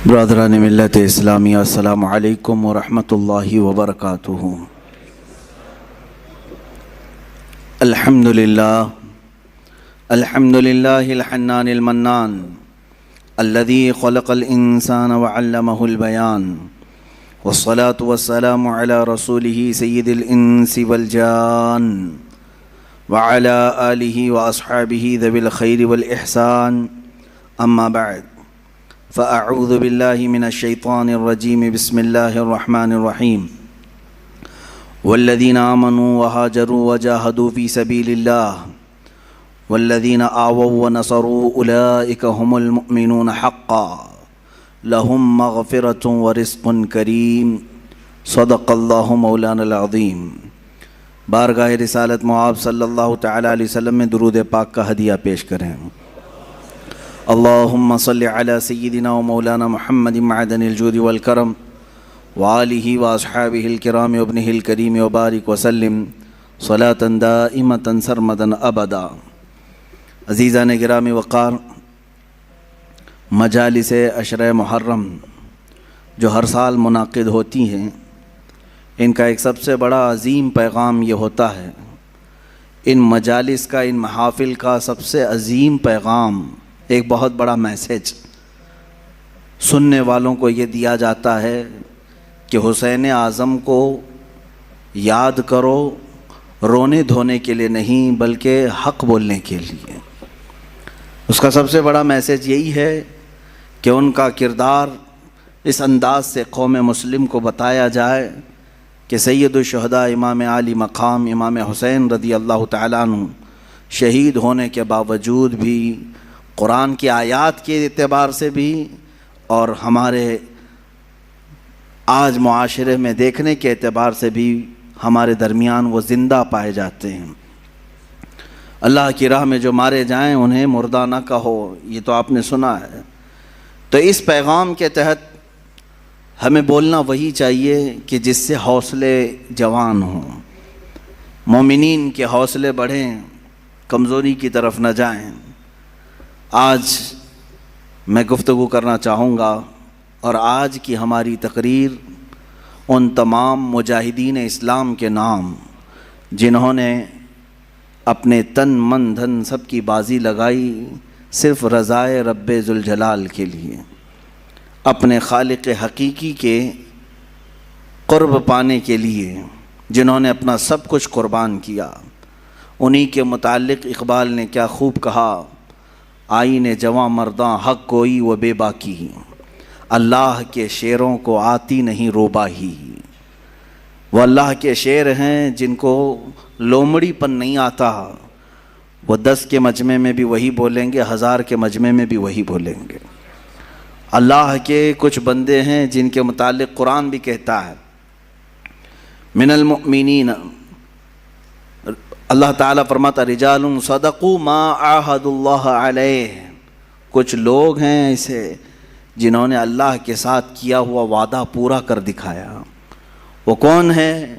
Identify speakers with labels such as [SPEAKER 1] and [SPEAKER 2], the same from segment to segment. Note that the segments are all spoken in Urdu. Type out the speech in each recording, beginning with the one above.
[SPEAKER 1] برادران ملت اسلامیہ، السلام علیکم ورحمۃ اللہ وبرکاتہ۔ الحمدللہ الحنان المنان الذي خلق الانسان وعلمه البیان، والصلاة والسلام على رسوله سید الانس والجان وعلى آلہ واصحابہ ذوی الخیر والاحسان، اما بعد فاعوذ باللہ من الشیطان الرجیم، بسم اللہ الرحمن الرحیم۔ والذین آمنوا وہاجروا وجاہدوا فی سبیل اللہ والذین آووا ونصروا اولئک هم المؤمنون حقا لهم مغفرۃ ورزق کریم، صدق اللہ مولانا العظیم۔ بارگاہ رسالت معاب صلی اللہ تعالی علیہ وسلم میں درود پاک کا ہدیہ پیش کریں۔ اللہم صلی علی سیدنا و مولانا محمد معدن الجود والکرم وآلہ واصحابہ الکرام وابنہ الکریم وبارک وسلم صلاة دائمة سرمدا ابدا۔ عزیزان گرامی وقار، مجالس عشرہ محرم جو ہر سال منعقد ہوتی ہیں، ان کا ایک سب سے بڑا عظیم پیغام یہ ہوتا ہے، ان مجالس کا، ان محافل کا سب سے عظیم پیغام، ایک بہت بڑا میسیج سننے والوں کو یہ دیا جاتا ہے کہ حسین اعظم کو یاد کرو، رونے دھونے کے لیے نہیں بلکہ حق بولنے کے لیے۔ اس کا سب سے بڑا میسیج یہی ہے کہ ان کا کردار اس انداز سے قوم مسلم کو بتایا جائے کہ سید الشہداء امام عالی مقام امام حسین رضی اللہ تعالیٰ عنہ شہید ہونے کے باوجود بھی، قرآن کی آیات کے اعتبار سے بھی اور ہمارے آج معاشرے میں دیکھنے کے اعتبار سے بھی، ہمارے درمیان وہ زندہ پائے جاتے ہیں۔ اللہ کی راہ میں جو مارے جائیں انہیں مردہ نہ کہو، یہ تو آپ نے سنا ہے۔ تو اس پیغام کے تحت ہمیں بولنا وہی چاہیے کہ جس سے حوصلے جوان ہوں، مومنین کے حوصلے بڑھیں، کمزوری کی طرف نہ جائیں۔ آج میں گفتگو کرنا چاہوں گا، اور آج کی ہماری تقریر ان تمام مجاہدین اسلام کے نام جنہوں نے اپنے تن من دھن سب کی بازی لگائی صرف رضائے رب ذوالجلال کے لیے، اپنے خالق حقیقی کے قرب پانے کے لیے، جنہوں نے اپنا سب کچھ قربان کیا۔ انہی کے متعلق اقبال نے کیا خوب کہا، آئین جواں مرداں حق گوئی و بے باکی، اللہ کے شعروں کو آتی نہیں روباہی۔ وہ اللہ کے شعر ہیں جن کو لومڑی پن نہیں آتا، وہ 10 کے مجمع میں بھی وہی بولیں گے، 1000 کے مجمع میں بھی وہی بولیں گے۔ اللہ کے کچھ بندے ہیں جن کے متعلق قرآن بھی کہتا ہے، من المؤمنین، اللہ تعالیٰ فرماتا رجال صدقوا ما عاہدوا اللہ علیہ، کچھ لوگ ہیں ایسے جنہوں نے اللہ کے ساتھ کیا ہوا وعدہ پورا کر دکھایا۔ وہ کون ہے؟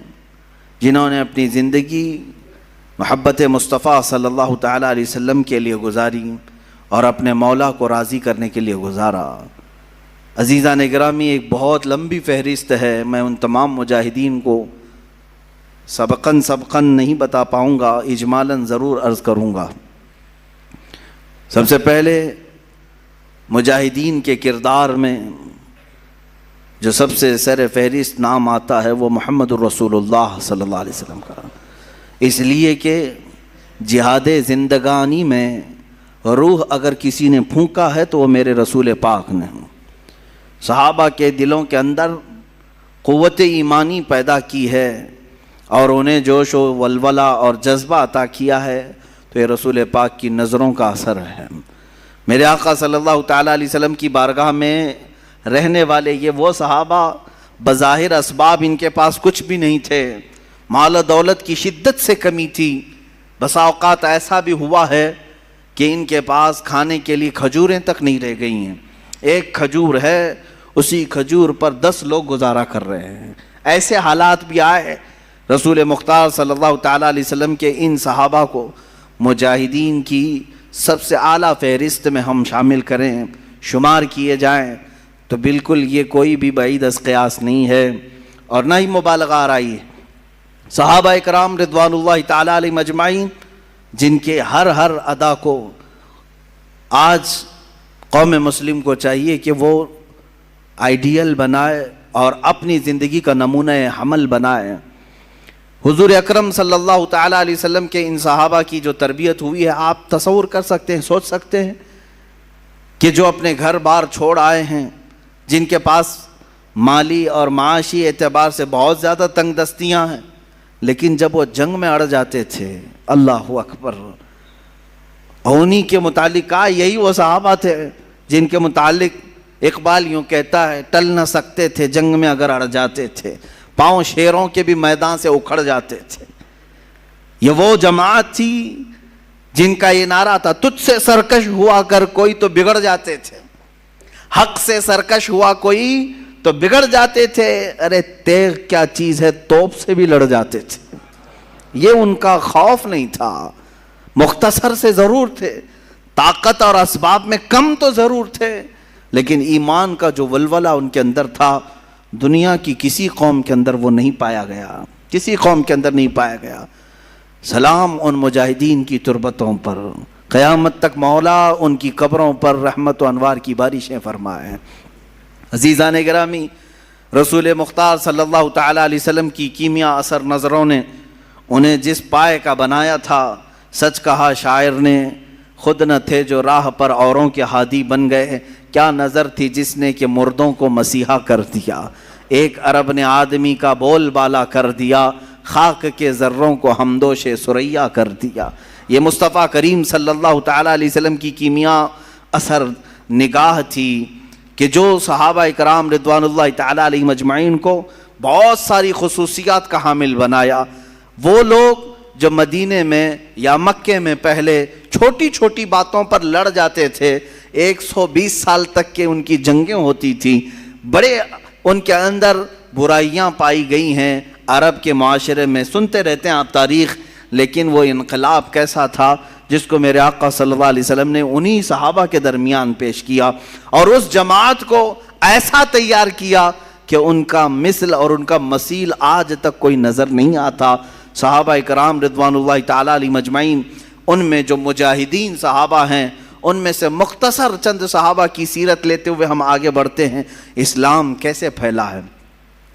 [SPEAKER 1] جنہوں نے اپنی زندگی محبت مصطفیٰ صلی اللہ تعالیٰ علیہ وسلم کے لیے گزاری اور اپنے مولا کو راضی کرنے کے لیے گزارا۔ عزیزان گرامی، ایک بہت لمبی فہرست ہے، میں ان تمام مجاہدین کو سبقاً نہیں بتا پاؤں گا، اجمالاً ضرور عرض کروں گا۔ سب سے پہلے مجاہدین کے کردار میں جو سب سے سر فہرست نام آتا ہے وہ محمد الرسول اللہ صلی اللہ علیہ وسلم کا، اس لیے کہ جہاد زندگانی میں روح اگر کسی نے پھونکا ہے تو وہ میرے رسول پاک نے۔ صحابہ کے دلوں کے اندر قوت ایمانی پیدا کی ہے اور انہیں جوش و ولولہ اور جذبہ عطا کیا ہے، تو یہ رسول پاک کی نظروں کا اثر ہے۔ میرے آقا صلی اللہ تعالیٰ علیہ وسلم کی بارگاہ میں رہنے والے یہ وہ صحابہ، بظاہر اسباب ان کے پاس کچھ بھی نہیں تھے، مال و دولت کی شدت سے کمی تھی، بسا اوقات ایسا بھی ہوا ہے کہ ان کے پاس کھانے کے لیے کھجوریں تک نہیں رہ گئی ہیں، ایک کھجور ہے، اسی کھجور پر 10 لوگ گزارا کر رہے ہیں۔ ایسے حالات بھی آئے، رسول مختار صلی اللہ تعالیٰ علیہ وسلم کے ان صحابہ کو مجاہدین کی سب سے اعلیٰ فہرست میں ہم شامل کریں، شمار کیے جائیں، تو بالکل یہ کوئی بھی بعید از قیاس نہیں ہے اور نہ ہی مبالغہ آرائی ہے۔ صحابہ اکرام رضوان اللہ تعالیٰ علیہم اجمعین، جن کے ہر ادا کو آج قوم مسلم کو چاہیے کہ وہ آئیڈیل بنائے اور اپنی زندگی کا نمونہ حمل بنائے۔ حضور اکرم صلی اللہ تعالیٰ علیہ وسلم کے ان صحابہ کی جو تربیت ہوئی ہے، آپ تصور کر سکتے ہیں، سوچ سکتے ہیں کہ جو اپنے گھر بار چھوڑ آئے ہیں، جن کے پاس مالی اور معاشی اعتبار سے بہت زیادہ تنگ دستیاں ہیں، لیکن جب وہ جنگ میں اڑ جاتے تھے، اللہ اکبر، انہی کے متعلق کہا، یہی وہ صحابہ تھے جن کے متعلق اقبال یوں کہتا ہے، ٹل نہ سکتے تھے جنگ میں اگر اڑ جاتے تھے، پاؤں شیروں کے بھی میدان سے اکھڑ جاتے تھے۔ یہ وہ جماعت تھی جن کا یہ نعرہ تھا، تجھ سے سرکش ہوا کر کوئی تو بگڑ جاتے تھے، حق سے سرکش ہوا کوئی تو بگڑ جاتے تھے، ارے تیغ کیا چیز ہے، توپ سے بھی لڑ جاتے تھے۔ یہ ان کا خوف نہیں تھا، مختصر سے ضرور تھے، طاقت اور اسباب میں کم تو ضرور تھے، لیکن ایمان کا جو ولولہ ان کے اندر تھا، دنیا کی کسی قوم کے اندر وہ نہیں پایا گیا، کسی قوم کے اندر نہیں پایا گیا۔ سلام ان مجاہدین کی تربتوں پر، قیامت تک مولا ان کی قبروں پر رحمت و انوار کی بارشیں فرمائے۔ عزیزان گرامی، رسول مختار صلی اللہ تعالیٰ علیہ وسلم کی کیمیا اثر نظروں نے انہیں جس پائے کا بنایا تھا، سچ کہا شاعر نے، خود نہ تھے جو راہ پر اوروں کے ہادی بن گئے، کیا نظر تھی جس نے کہ مردوں کو مسیحا کر دیا، ایک عرب نے آدمی کا بول بالا کر دیا، خاک کے ذروں کو ہمدوش سریا کر دیا۔ یہ مصطفیٰ کریم صلی اللہ تعالیٰ علیہ وسلم کی کیمیا اثر نگاہ تھی کہ جو صحابہ اکرام رضوان اللہ تعالیٰ علیہ مجمعین کو بہت ساری خصوصیات کا حامل بنایا۔ وہ لوگ جو مدینے میں یا مکے میں پہلے چھوٹی چھوٹی باتوں پر لڑ جاتے تھے، 120 سال تک کے ان کی جنگیں ہوتی تھیں، بڑے ان کے اندر برائیاں پائی گئی ہیں، عرب کے معاشرے میں سنتے رہتے ہیں آپ تاریخ، لیکن وہ انقلاب کیسا تھا جس کو میرے آقا صلی اللہ علیہ وسلم نے انہی صحابہ کے درمیان پیش کیا، اور اس جماعت کو ایسا تیار کیا کہ ان کا مثل اور ان کا مثیل آج تک کوئی نظر نہیں آتا۔ صحابہ اکرام رضوان اللہ تعالیٰ علیہ مجمعین، ان میں جو مجاہدین صحابہ ہیں، ان میں سے مختصر چند صحابہ کی سیرت لیتے ہوئے ہم آگے بڑھتے ہیں۔ اسلام کیسے پھیلا ہے،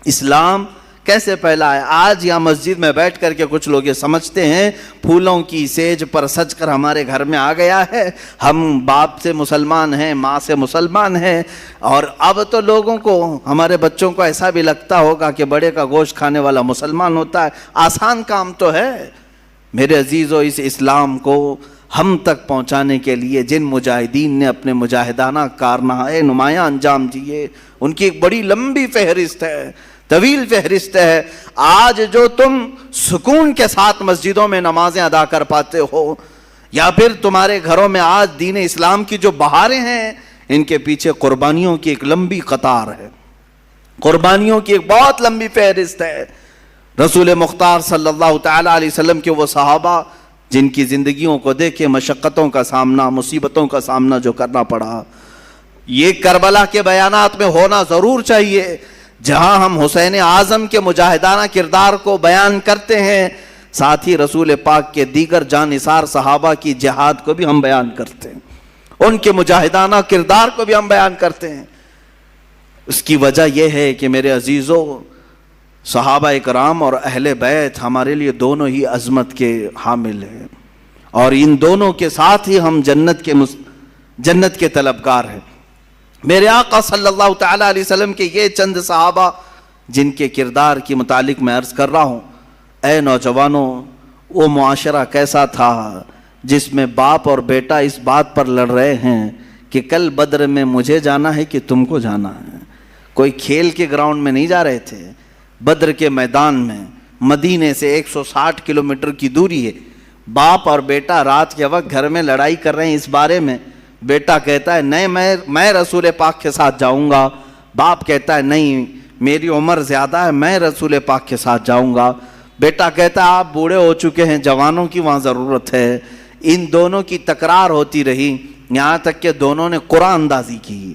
[SPEAKER 1] اسلام کیسے پھیلا ہے؟ آج یہاں مسجد میں بیٹھ کر کے کچھ لوگ یہ سمجھتے ہیں پھولوں کی سیج پر سج کر ہمارے گھر میں آ گیا ہے، ہم باپ سے مسلمان ہیں، ماں سے مسلمان ہیں، اور اب تو لوگوں کو، ہمارے بچوں کو ایسا بھی لگتا ہوگا کہ بڑے کا گوشت کھانے والا مسلمان ہوتا ہے۔ آسان کام تو ہے میرے عزیزو، اس اسلام کو ہم تک پہنچانے کے لیے جن مجاہدین نے اپنے مجاہدانہ کارنامے نمایاں انجام دیے، ان کی ایک بڑی لمبی فہرست ہے، طویل فہرست ہے۔ آج جو تم سکون کے ساتھ مسجدوں میں نمازیں ادا کر پاتے ہو، یا پھر تمہارے گھروں میں آج دین اسلام کی جو بہاریں ہیں، ان کے پیچھے قربانیوں کی ایک لمبی قطار ہے، قربانیوں کی ایک بہت لمبی فہرست ہے۔ رسول مختار صلی اللہ تعالیٰ علیہ وسلم کے وہ صحابہ جن کی زندگیوں کو دیکھے مشقتوں کا سامنا، مصیبتوں کا سامنا جو کرنا پڑا، یہ کربلا کے بیانات میں ہونا ضرور چاہیے، جہاں ہم حسین اعظم کے مجاہدانہ کردار کو بیان کرتے ہیں، ساتھ ہی رسول پاک کے دیگر جانثار صحابہ کی جہاد کو بھی ہم بیان کرتے ہیں، ان کے مجاہدانہ کردار کو بھی ہم بیان کرتے ہیں۔ اس کی وجہ یہ ہے کہ میرے عزیزو، صحابہ اکرام اور اہل بیت ہمارے لیے دونوں ہی عظمت کے حامل ہیں، اور ان دونوں کے ساتھ ہی ہم جنت کے طلبگار ہیں۔ میرے آقا صلی اللہ تعالیٰ علیہ وسلم کے یہ چند صحابہ جن کے کردار کے متعلق میں عرض کر رہا ہوں، اے نوجوانوں، وہ معاشرہ کیسا تھا جس میں باپ اور بیٹا اس بات پر لڑ رہے ہیں کہ کل بدر میں مجھے جانا ہے کہ تم کو جانا ہے۔ کوئی کھیل کے گراؤنڈ میں نہیں جا رہے تھے، بدر کے میدان میں، مدینے سے 160 کلومیٹر کی دوری ہے، باپ اور بیٹا رات کے وقت گھر میں لڑائی کر رہے ہیں اس بارے میں۔ بیٹا کہتا ہے نہیں میں رسول پاک کے ساتھ جاؤں گا، باپ کہتا ہے نہیں میری عمر زیادہ ہے، میں رسول پاک کے ساتھ جاؤں گا۔ بیٹا کہتا ہے آپ بوڑھے ہو چکے ہیں، جوانوں کی وہاں ضرورت ہے۔ ان دونوں کی تکرار ہوتی رہی، یہاں تک کہ دونوں نے قرآن اندازی کی،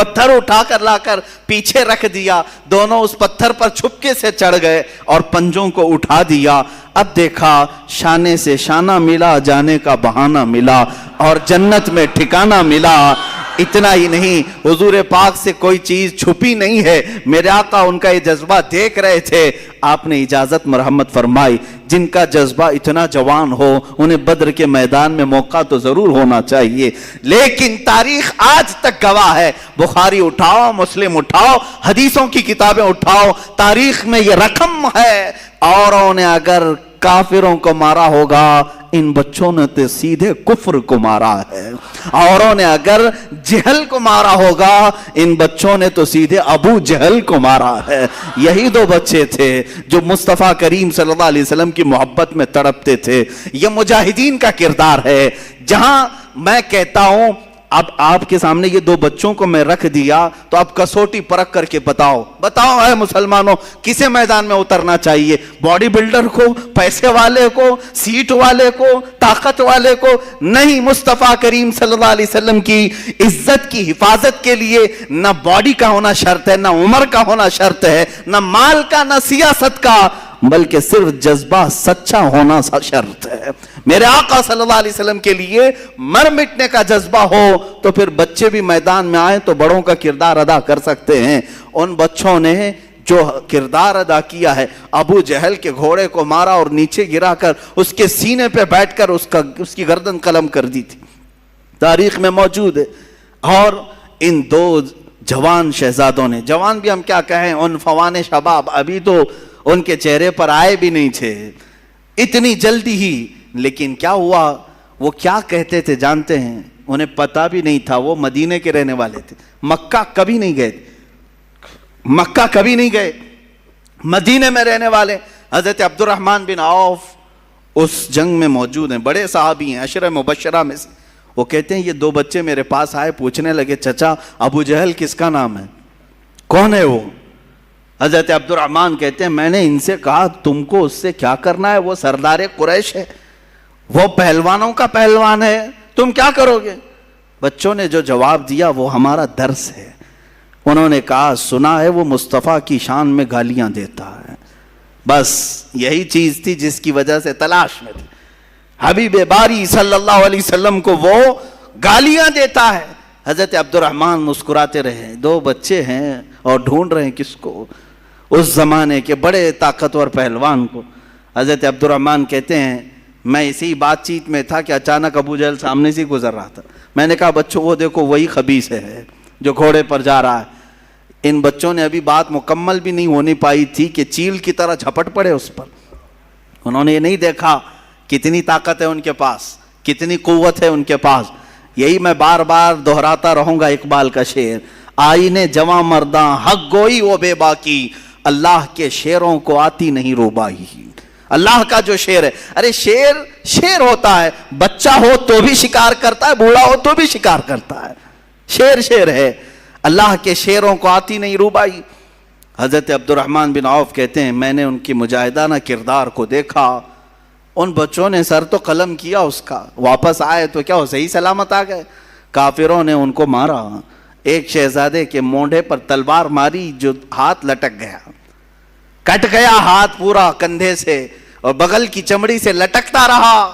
[SPEAKER 1] پتھر اٹھا کر لا کر پیچھے رکھ دیا، دونوں اس پتھر پر چھپکے سے چڑھ گئے اور پنجوں کو اٹھا دیا۔ اب دیکھا شانے سے شانہ ملا، جانے کا بہانہ ملا اور جنت میں ٹھکانہ ملا۔ اتنا ہی نہیں، حضور پاک سے کوئی چیز چھپی نہیں ہے، میرے آقا ان کا یہ جذبہ دیکھ رہے تھے۔ آپ نے اجازت مرحمت فرمائی، جن کا جذبہ اتنا جوان ہو انہیں بدر کے میدان میں موقع تو ضرور ہونا چاہیے، لیکن تاریخ آج تک گواہ ہے۔ بخاری اٹھاؤ، مسلم اٹھاؤ، حدیثوں کی کتابیں اٹھاؤ، تاریخ میں یہ رقم ہے۔ اوروں نے اگر کافروں کو مارا ہوگا، ان بچوں نے تو سیدھے کفر کو مارا ہے۔ اوروں نے اگر جہل کو مارا ہوگا، ان بچوں نے تو سیدھے ابو جہل کو مارا ہے۔ یہی دو بچے تھے جو مصطفیٰ کریم صلی اللہ علیہ وسلم کی محبت میں تڑپتے تھے۔ یہ مجاہدین کا کردار ہے۔ جہاں میں کہتا ہوں اب آپ کے سامنے یہ دو بچوں کو میں رکھ دیا تو آپ کسوٹی پرکھ کر کے بتاؤ اے مسلمانوں، کسے میدان میں اترنا چاہیے؟ باڈی بلڈر کو، پیسے والے کو، سیٹ والے کو، طاقت والے کو؟ نہیں، مصطفیٰ کریم صلی اللہ علیہ وسلم کی عزت کی حفاظت کے لیے نہ باڈی کا ہونا شرط ہے، نہ عمر کا ہونا شرط ہے، نہ مال کا، نہ سیاست کا، بلکہ صرف جذبہ سچا ہونا شرط ہے۔ میرے آقا صلی اللہ علیہ وسلم کے لیے مر مٹنے کا جذبہ ہو تو پھر بچے بھی میدان میں آئیں تو بڑوں کا کردار ادا کر سکتے ہیں۔ ان بچوں نے جو کردار ادا کیا ہے، ابو جہل کے گھوڑے کو مارا اور نیچے گرا کر اس کے سینے پہ بیٹھ کر اس کی گردن قلم کر دی تھی، تاریخ میں موجود ہے۔ اور ان دو جوان شہزادوں نے، جوان بھی ہم کیا کہیں، ان فوان شباب، ابھی تو ان کے چہرے پر آئے بھی نہیں تھے اتنی جلدی ہی، لیکن کیا ہوا، وہ کیا کہتے تھے جانتے ہیں؟ انہیں پتا بھی نہیں تھا وہ مدینے کے رہنے والے تھے، مکہ کبھی نہیں گئے، مدینے میں رہنے والے۔ حضرت عبد الرحمن بن عوف اس جنگ میں موجود ہیں، بڑے صحابی ہیں، عشرہ مبشرہ میں سے۔ وہ کہتے ہیں یہ دو بچے میرے پاس آئے، پوچھنے لگے چچا ابو جہل کس کا نام ہے، کون ہے وہ؟ حضرت عبد الرحمن کہتے ہیں میں نے ان سے کہا تم کو اس سے کیا کرنا ہے، وہ سردار قریش ہے، وہ پہلوانوں کا پہلوان ہے، تم کیا کرو گے؟ بچوں نے جو جواب دیا وہ ہمارا درس ہے۔ انہوں نے کہا سنا ہے وہ مصطفیٰ کی شان میں گالیاں دیتا ہے، بس یہی چیز تھی جس کی وجہ سے تلاش میں تھے۔ حبیب باری صلی اللہ علیہ وسلم کو وہ گالیاں دیتا ہے۔ حضرت عبد الرحمن مسکراتے رہے، دو بچے ہیں اور ڈھونڈ رہے ہیں کس کو، اس زمانے کے بڑے طاقتور پہلوان کو۔ حضرت عبد الرحمن کہتے ہیں میں اسی بات چیت میں تھا کہ اچانک ابو جہل سامنے سے گزر رہا تھا، میں نے کہا بچوں وہ دیکھو وہی خبیث ہے جو گھوڑے پر جا رہا ہے۔ ان بچوں نے ابھی بات مکمل بھی نہیں ہونی پائی تھی کہ چیل کی طرح جھپٹ پڑے اس پر۔ انہوں نے یہ نہیں دیکھا کتنی طاقت ہے ان کے پاس، کتنی قوت ہے ان کے پاس۔ یہی میں بار بار دہراتا رہوں گا اقبال کا شعر، آئینے جواں مرداں حق گوئی وہ بے باکی، اللہ کے شعروں کو آتی نہیں روبائی۔ اللہ کا جو شعر ہے، ارے شعر ہوتا ہے، بچہ ہو تو بھی شکار کرتا ہے، بوڑھا ہو تو بھی شکار کرتا ہے، شعر ہے، اللہ کے شعروں کو آتی نہیں روبائی۔ حضرت عبد الرحمن بن عوف کہتے ہیں میں نے ان کی مجاہدانہ کردار کو دیکھا، ان بچوں نے سر تو قلم کیا اس کا، واپس آئے تو کیا وہ صحیح سلامت آ گئے؟ کافروں نے ان کو مارا، ایک شہزادے کے مونڈے پر تلوار ماری جو ہاتھ لٹک گیا، کٹ گیا ہاتھ پورا کندھے سے اور بغل کی چمڑی سے لٹکتا رہا۔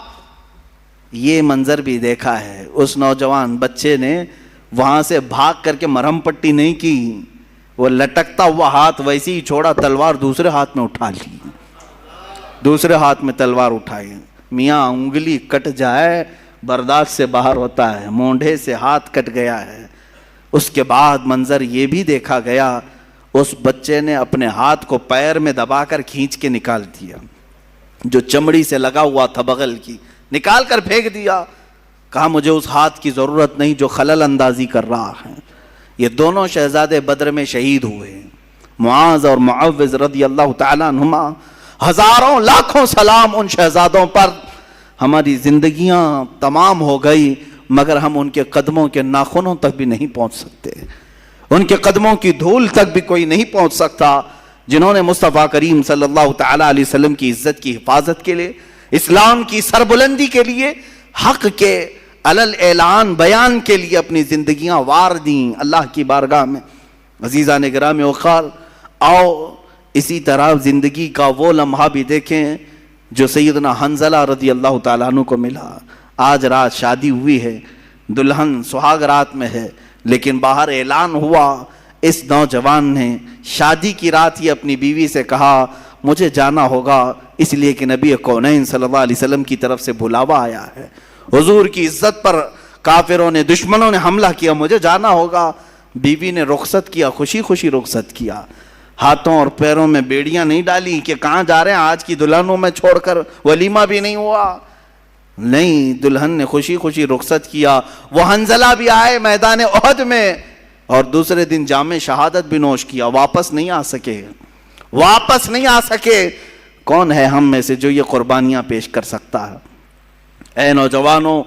[SPEAKER 1] یہ منظر بھی دیکھا ہے، اس نوجوان بچے نے وہاں سے بھاگ کر کے مرہم پٹی نہیں کی، وہ لٹکتا ہوا ہاتھ ویسے ہی چھوڑا، تلوار دوسرے ہاتھ میں اٹھا لی، دوسرے ہاتھ میں تلوار اٹھائی۔ میاں انگلی کٹ جائے برداشت سے باہر ہوتا ہے، مونڈے سے ہاتھ کٹ گیا ہے۔ اس کے بعد منظر یہ بھی دیکھا گیا، اس بچے نے اپنے ہاتھ کو پیر میں دبا کر کھینچ کے نکال دیا، جو چمڑی سے لگا ہوا تھا بغل کی، نکال کر پھینک دیا۔ کہا مجھے اس ہاتھ کی ضرورت نہیں جو خلل اندازی کر رہا ہے۔ یہ دونوں شہزادے بدر میں شہید ہوئے، معاذ اور معوذ رضی اللہ تعالیٰ عنہما۔ ہزاروں لاکھوں سلام ان شہزادوں پر۔ ہماری زندگیاں تمام ہو گئی مگر ہم ان کے قدموں کے ناخنوں تک بھی نہیں پہنچ سکتے، ان کے قدموں کی دھول تک بھی کوئی نہیں پہنچ سکتا جنہوں نے مصطفیٰ کریم صلی اللہ تعالیٰ علیہ وسلم کی عزت کی حفاظت کے لیے، اسلام کی سربلندی کے لیے، حق کے علل اعلان بیان کے لیے اپنی زندگیاں وار دیں اللہ کی بارگاہ میں۔ عزیزان گرامی وقار، آؤ اسی طرح زندگی کا وہ لمحہ بھی دیکھیں جو سیدنا حنظلہ رضی اللہ تعالیٰ عنہ کو ملا۔ آج رات شادی ہوئی ہے، دلہن سہاگ رات میں ہے، لیکن باہر اعلان ہوا، اس نوجوان نے شادی کی رات ہی اپنی بیوی سے کہا مجھے جانا ہوگا، اس لیے کہ نبی کونین صلی اللہ علیہ وسلم کی طرف سے بلاوا آیا ہے، حضور کی عزت پر کافروں نے، دشمنوں نے حملہ کیا، مجھے جانا ہوگا۔ بیوی نے رخصت کیا، خوشی خوشی رخصت کیا، ہاتھوں اور پیروں میں بیڑیاں نہیں ڈالی کہ کہاں جا رہے ہیں آج کی دلہنوں میں چھوڑ کر، ولیمہ بھی نہیں ہوا، نہیں، دلہن نے خوشی خوشی رخصت کیا۔ وہ حنظلہ بھی آئے میدان احد میں اور دوسرے دن جام شہادت بھی نوش کیا، واپس نہیں آ سکے، واپس نہیں آ سکے۔ کون ہے ہم میں سے جو یہ قربانیاں پیش کر سکتا ہے؟ اے نوجوانوں،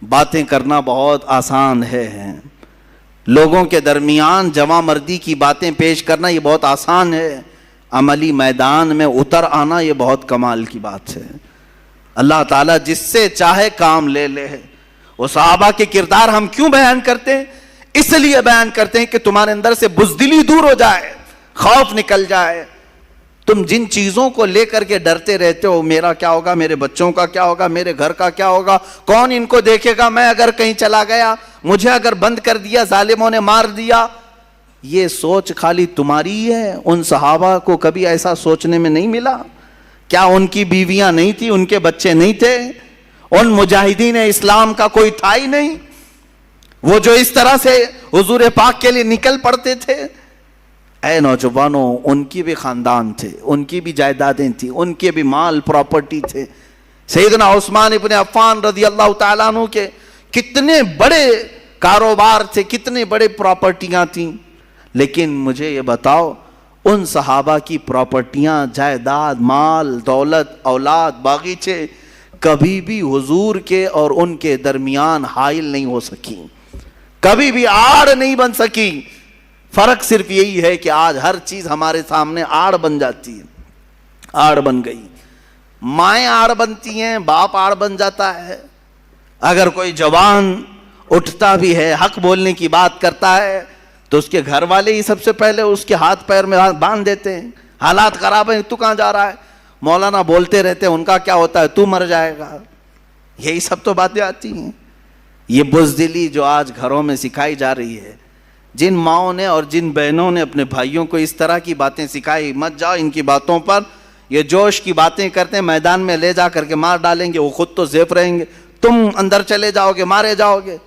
[SPEAKER 1] باتیں کرنا بہت آسان ہے، لوگوں کے درمیان جواں مردی کی باتیں پیش کرنا یہ بہت آسان ہے، عملی میدان میں اتر آنا یہ بہت کمال کی بات ہے۔ اللہ تعالیٰ جس سے چاہے کام لے لے۔ وہ صحابہ کے کردار ہم کیوں بیان کرتے ہیں؟ اس لیے بیان کرتے ہیں کہ تمہارے اندر سے بزدلی دور ہو جائے، خوف نکل جائے۔ تم جن چیزوں کو لے کر کے ڈرتے رہتے ہو، میرا کیا ہوگا، میرے بچوں کا کیا ہوگا، میرے گھر کا کیا ہوگا، کون ان کو دیکھے گا، میں اگر کہیں چلا گیا، مجھے اگر بند کر دیا، ظالموں نے مار دیا، یہ سوچ خالی تمہاری ہے۔ ان صحابہ کو کبھی ایسا سوچنے میں نہیں ملا؟ کیا ان کی بیویاں نہیں تھی، ان کے بچے نہیں تھے؟ ان مجاہدین اسلام کا کوئی تھا ہی نہیں، وہ جو اس طرح سے حضور پاک کے لیے نکل پڑتے تھے۔ اے نوجوانوں، ان کی بھی خاندان تھے، ان کی بھی جائیدادیں تھیں، ان کے بھی مال پراپرٹی تھے۔ سیدنا عثمان ابن عفان رضی اللہ تعالیٰ عنہ کے کتنے بڑے کاروبار تھے، کتنے بڑے پراپرٹیاں تھیں، لیکن مجھے یہ بتاؤ ان صحابہ کی پراپرٹیاں، جائیداد، مال، دولت، اولاد، باغیچے کبھی بھی حضور کے اور ان کے درمیان حائل نہیں ہو سکی، کبھی بھی آڑ نہیں بن سکی۔ فرق صرف یہی ہے کہ آج ہر چیز ہمارے سامنے آڑ بن جاتی ہے، آڑ بن گئی، مائیں آڑ بنتی ہیں، باپ آڑ بن جاتا ہے۔ اگر کوئی جوان اٹھتا بھی ہے، حق بولنے کی بات کرتا ہے، تو اس کے گھر والے ہی سب سے پہلے اس کے ہاتھ پیر میں باندھ دیتے ہیں، حالات خراب ہیں، تو کہاں جا رہا ہے، مولانا بولتے رہتے ہیں، ان کا کیا ہوتا ہے، تو مر جائے گا، یہی سب تو باتیں آتی ہیں۔ یہ بزدلی جو آج گھروں میں سکھائی جا رہی ہے، جن ماؤں نے اور جن بہنوں نے اپنے بھائیوں کو اس طرح کی باتیں سکھائی، مت جاؤ ان کی باتوں پر، یہ جوش کی باتیں کرتے ہیں، میدان میں لے جا کر کے مار ڈالیں گے، وہ خود تو زیف رہیں گے، تم اندر چلے جاؤ گے، مارے جاؤ گے۔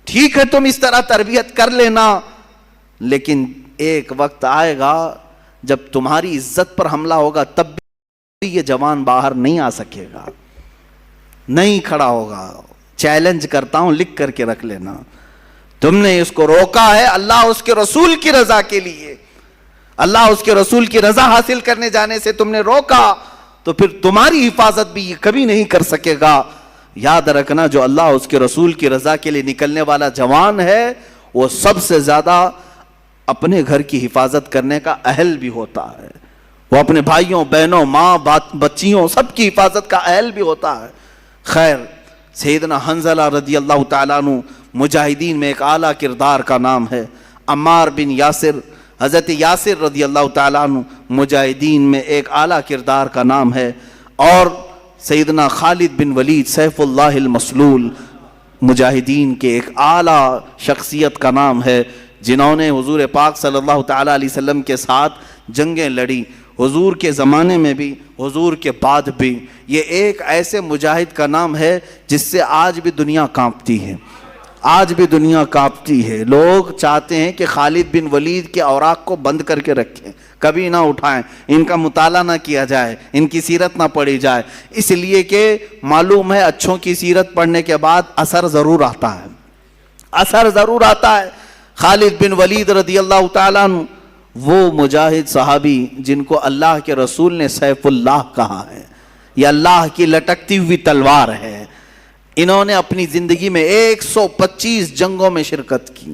[SPEAKER 1] ٹھیک ہے تم اس طرح تربیت کر لینا، لیکن ایک وقت آئے گا جب تمہاری عزت پر حملہ ہوگا، تب بھی یہ جوان باہر نہیں آ سکے گا، نہیں کھڑا ہوگا۔ چیلنج کرتا ہوں، لکھ کر کے رکھ لینا، تم نے اس کو روکا ہے اللہ اس کے رسول کی رضا کے لیے، اللہ اس کے رسول کی رضا حاصل کرنے جانے سے تم نے روکا، تو پھر تمہاری حفاظت بھی یہ کبھی نہیں کر سکے گا۔ یاد رکھنا، جو اللہ اس کے رسول کی رضا کے لیے نکلنے والا جوان ہے، وہ سب سے زیادہ اپنے گھر کی حفاظت کرنے کا اہل بھی ہوتا ہے، وہ اپنے بھائیوں، بہنوں، ماں، بچیوں سب کی حفاظت کا اہل بھی ہوتا ہے۔ خیر، سیدنا حنظلہ رضی اللہ تعالیٰ عنہ مجاہدین میں ایک اعلیٰ کردار کا نام ہے۔ عمار بن یاسر، حضرت یاسر رضی اللہ تعالیٰ عنہ مجاہدین میں ایک اعلیٰ کردار کا نام ہے، اور سیدنا خالد بن ولید سیف اللہ المسلول مجاہدین کے ایک اعلیٰ شخصیت کا نام ہے، جنہوں نے حضور پاک صلی اللہ تعالیٰ علیہ وسلم کے ساتھ جنگیں لڑی، حضور کے زمانے میں بھی، حضور کے بعد بھی۔ یہ ایک ایسے مجاہد کا نام ہے جس سے آج بھی دنیا کانپتی ہے، آج بھی دنیا کانپتی ہے۔ لوگ چاہتے ہیں کہ خالد بن ولید کے اوراق کو بند کر کے رکھیں، کبھی نہ اٹھائیں، ان کا مطالعہ نہ کیا جائے، ان کی سیرت نہ پڑھی جائے، اس لیے کہ معلوم ہے اچھوں کی سیرت پڑھنے کے بعد اثر ضرور آتا ہے، اثر ضرور آتا ہے۔ خالد بن ولید رضی اللہ تعالیٰ عنہ وہ مجاہد صحابی جن کو اللہ کے رسول نے سیف اللہ کہا ہے، یہ اللہ کی لٹکتی ہوئی تلوار ہے۔ انہوں نے اپنی زندگی میں 125 جنگوں میں شرکت کی،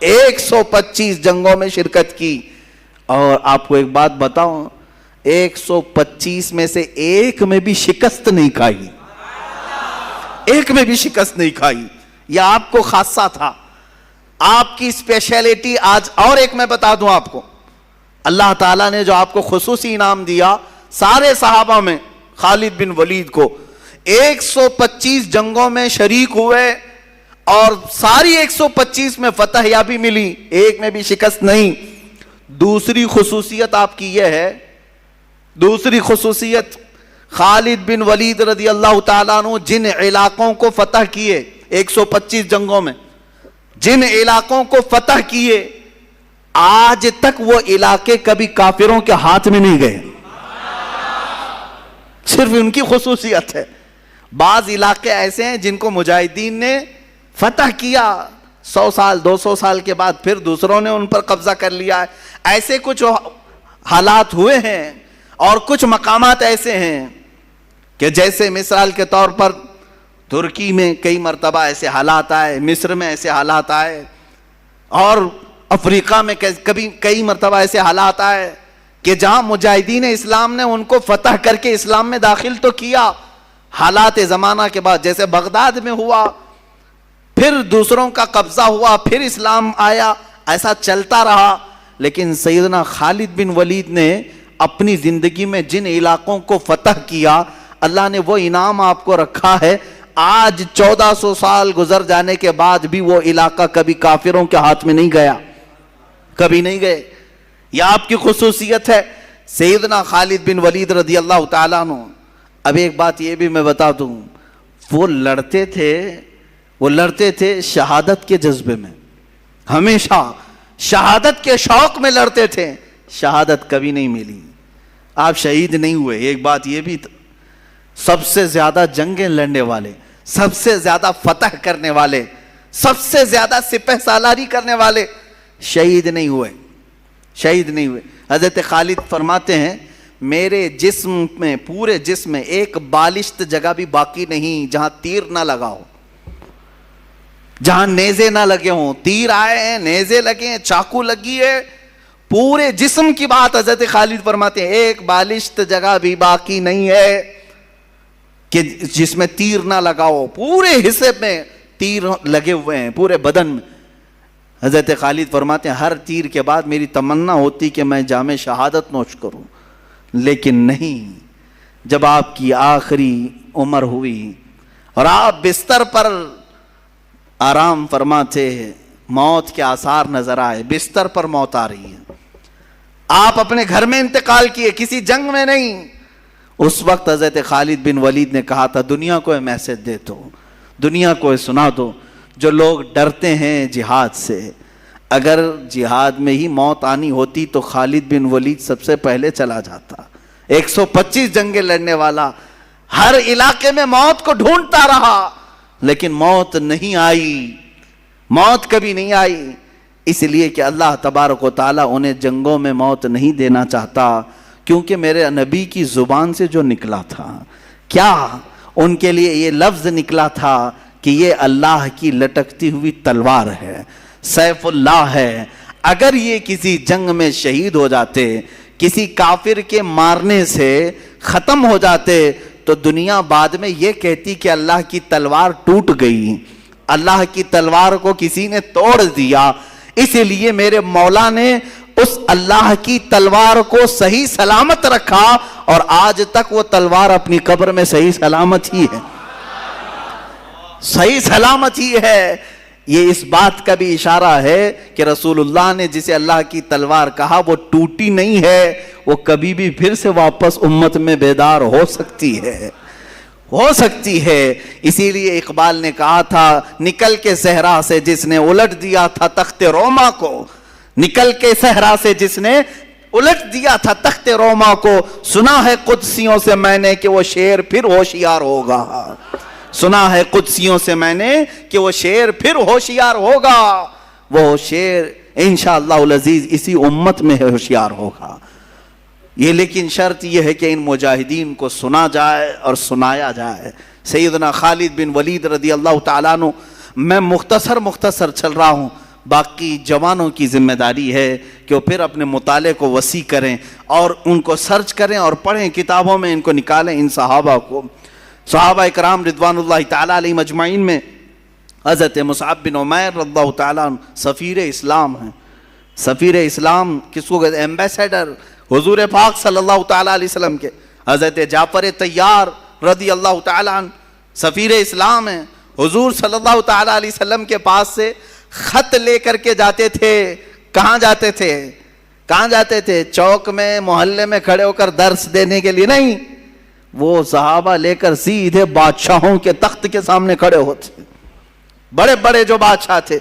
[SPEAKER 1] 125 جنگوں میں شرکت کی، اور آپ کو ایک بات بتاؤں، 125 میں سے ایک میں بھی شکست نہیں کھائی، ایک میں بھی شکست نہیں کھائی۔ یہ آپ کو خاصہ تھا، آپ کی اسپیشلٹی. آج اور ایک میں بتا دوں آپ کو، اللہ تعالیٰ نے جو آپ کو خصوصی انعام دیا سارے صحابہ میں، خالد بن ولید کو 125 جنگوں میں شریک ہوئے اور ساری 125 میں فتح یابی ملی، ایک میں بھی شکست نہیں. دوسری خصوصیت آپ کی یہ ہے، دوسری خصوصیت خالد بن ولید رضی اللہ تعالیٰ عنہ جن علاقوں کو فتح کیے 125 جنگوں میں، جن علاقوں کو فتح کیے، آج تک وہ علاقے کبھی کافروں کے ہاتھ میں نہیں گئے. صرف ان کی خصوصیت ہے. بعض علاقے ایسے ہیں جن کو مجاہدین نے فتح کیا، 100 سال 200 سال کے بعد پھر دوسروں نے ان پر قبضہ کر لیا ہے. ایسے کچھ حالات ہوئے ہیں اور کچھ مقامات ایسے ہیں کہ جیسے مثال کے طور پر ترکی میں کئی مرتبہ ایسے حالات آئے، مصر میں ایسے حالات آئے، اور افریقہ میں کبھی کئی مرتبہ ایسے حالات آئے کہ جہاں مجاہدین اسلام نے ان کو فتح کر کے اسلام میں داخل تو کیا، حالات زمانہ کے بعد جیسے بغداد میں ہوا، پھر دوسروں کا قبضہ ہوا، پھر اسلام آیا، ایسا چلتا رہا. لیکن سیدنا خالد بن ولید نے اپنی زندگی میں جن علاقوں کو فتح کیا، اللہ نے وہ انعام آپ کو رکھا ہے. آج 1400 سال گزر جانے کے بعد بھی وہ علاقہ کبھی کافروں کے ہاتھ میں نہیں گیا، کبھی نہیں گئے. یہ آپ کی خصوصیت ہے سیدنا خالد بن ولید رضی اللہ تعالیٰ عنہ. اب ایک بات یہ بھی میں بتا دوں، وہ لڑتے تھے شہادت کے جذبے میں، ہمیشہ شہادت کے شوق میں لڑتے تھے. شہادت کبھی نہیں ملی، آپ شہید نہیں ہوئے. ایک بات یہ بھی، سب سے زیادہ جنگیں لڑنے والے، سب سے زیادہ فتح کرنے والے، سب سے زیادہ سپہ سالاری کرنے والے شہید نہیں ہوئے، شہید نہیں ہوئے. حضرت خالد فرماتے ہیں میرے جسم میں، پورے جسم میں ایک بالشت جگہ بھی باقی نہیں جہاں تیر نہ لگا ہو، جہاں نیزے نہ لگے ہوں. تیر آئے ہیں، نیزے لگے ہیں، چاقو لگی ہے، پورے جسم کی بات حضرت خالد فرماتے ہیں ایک بالشت جگہ بھی باقی نہیں ہے کہ جس میں تیر نہ لگا ہو. پورے حصے میں تیر لگے ہوئے ہیں، پورے بدن میں. حضرت خالد فرماتے ہیں ہر تیر کے بعد میری تمنا ہوتی کہ میں جام شہادت نوش کروں، لیکن نہیں. جب آپ کی آخری عمر ہوئی اور آپ بستر پر آرام فرماتے، موت کے آثار نظر آئے، بستر پر موت آ رہی ہے، آپ اپنے گھر میں انتقال کیے، کسی جنگ میں نہیں. اس وقت حضرت خالد بن ولید نے کہا تھا دنیا کو میسج دے دو، دنیا کو سنا دو جو لوگ ڈرتے ہیں جہاد سے. اگر جہاد میں ہی موت آنی ہوتی تو خالد بن ولید سب سے پہلے چلا جاتا. 125 جنگیں لڑنے والا، ہر علاقے میں موت کو ڈھونڈتا رہا، لیکن موت نہیں آئی، موت کبھی نہیں آئی. اس لیے کہ اللہ تبارک و تعالیٰ انہیں جنگوں میں موت نہیں دینا چاہتا، کیونکہ میرے نبی کی زبان سے جو نکلا تھا، کیا ان کے لیے یہ لفظ نکلا تھا کہ یہ اللہ کی لٹکتی ہوئی تلوار ہے، سیف اللہ ہے. اگر یہ کسی جنگ میں شہید ہو جاتے، کسی کافر کے مارنے سے ختم ہو جاتے، تو دنیا بعد میں یہ کہتی کہ اللہ کی تلوار ٹوٹ گئی، اللہ کی تلوار کو کسی نے توڑ دیا. اس لیے میرے مولا نے اس اللہ کی تلوار کو صحیح سلامت رکھا، اور آج تک وہ تلوار اپنی قبر میں صحیح سلامت ہی ہے، صحیح سلامت ہی ہے. یہ اس بات کا بھی اشارہ ہے کہ رسول اللہ نے جسے اللہ کی تلوار کہا وہ ٹوٹی نہیں ہے، وہ کبھی بھی پھر سے واپس امت میں بیدار ہو سکتی ہے، ہو سکتی ہے. اسی لیے اقبال نے کہا تھا نکل کے صحرا سے جس نے الٹ دیا تھا تخت روما کو، نکل کے صحرا سے جس نے الٹ دیا تھا تخت روما کو، سنا ہے قدسیوں سے میں نے کہ وہ شیر پھر ہوشیار ہوگا، سنا ہے قدسیوں سے میں نے کہ وہ شیر پھر ہوشیار ہوگا. وہ شیر انشاءاللہ العزیز اسی امت میں ہوشیار ہوگا. یہ لیکن شرط یہ ہے کہ ان مجاہدین کو سنا جائے اور سنایا جائے. سیدنا خالد بن ولید رضی اللہ تعالیٰ عنہ، میں مختصر چل رہا ہوں، باقی جوانوں کی ذمہ داری ہے کہ وہ پھر اپنے مطالعے کو وسیع کریں اور ان کو سرچ کریں اور پڑھیں، کتابوں میں ان کو نکالیں. ان صحابہ کو، صحابہ اکرام رضوان اللہ تعالیٰ علیہ مجمعین میں حضرت مصعب بن عمیر رضی اللہ تعالیٰ عنہ سفیر اسلام ہیں. سفیر اسلام کس کو کہتے ہیں؟ ایمبیسیڈر حضور پاک صلی اللہ تعالیٰ علیہ وسلم کے. حضرت جعفر طیار رضی اللہ تعالیٰ عنہ سفیر اسلام ہیں. حضور صلی اللہ تعالیٰ علیہ وسلم کے پاس سے خط لے کر کے جاتے تھے. کہاں جاتے تھے؟ کہاں جاتے تھے؟ چوک میں محلے میں کھڑے ہو کر درس دینے کے لیے نہیں. وہ صحابہ لے کر سیدھے بادشاہوں کے تخت کے سامنے کھڑے ہوتے. بڑے بڑے جو بادشاہ تھے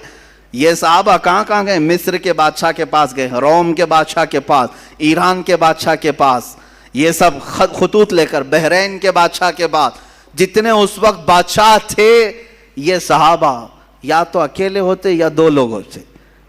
[SPEAKER 1] یہ صحابہ کہاں کہاں گئے؟ مصر کے بادشاہ کے پاس گئے, روم کے بادشاہ کے پاس, ایران کے بادشاہ کے پاس, یہ سب خطوط لے کر بحرین کے بادشاہ کے پاس. جتنے اس وقت بادشاہ تھے یہ صحابہ یا تو اکیلے ہوتے یا دو لوگ ہوتے,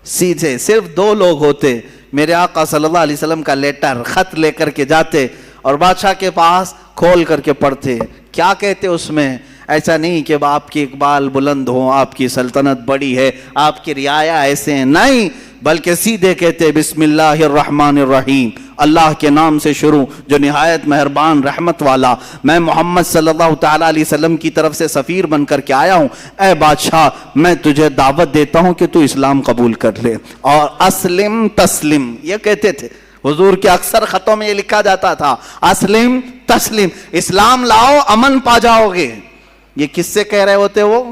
[SPEAKER 1] سیدھے صرف دو لوگ ہوتے. میرے آقا صلی اللہ علیہ وسلم کا لیٹر خط لے کر کے جاتے اور بادشاہ کے پاس کھول کر کے پڑھتے. کیا کہتے اس میں؟ ایسا نہیں کہ آپ کی اقبال بلند ہو, آپ کی سلطنت بڑی ہے, آپ کی رعایا ایسے ہیں, نہیں, بلکہ سیدھے کہتے بسم اللہ الرحمن الرحیم, اللہ کے نام سے شروع جو نہایت مہربان رحمت والا. میں محمد صلی اللہ تعالیٰ علیہ وسلم کی طرف سے سفیر بن کر کے آیا ہوں. اے بادشاہ میں تجھے دعوت دیتا ہوں کہ تو اسلام قبول کر لے, اور اسلم تسلم یہ کہتے تھے. حضور کے اکثر خطوں میں یہ لکھا جاتا تھا اسلم تسلم, اسلام لاؤ امن پا جاؤ گے. یہ کس سے کہہ رہے ہوتے؟ وہ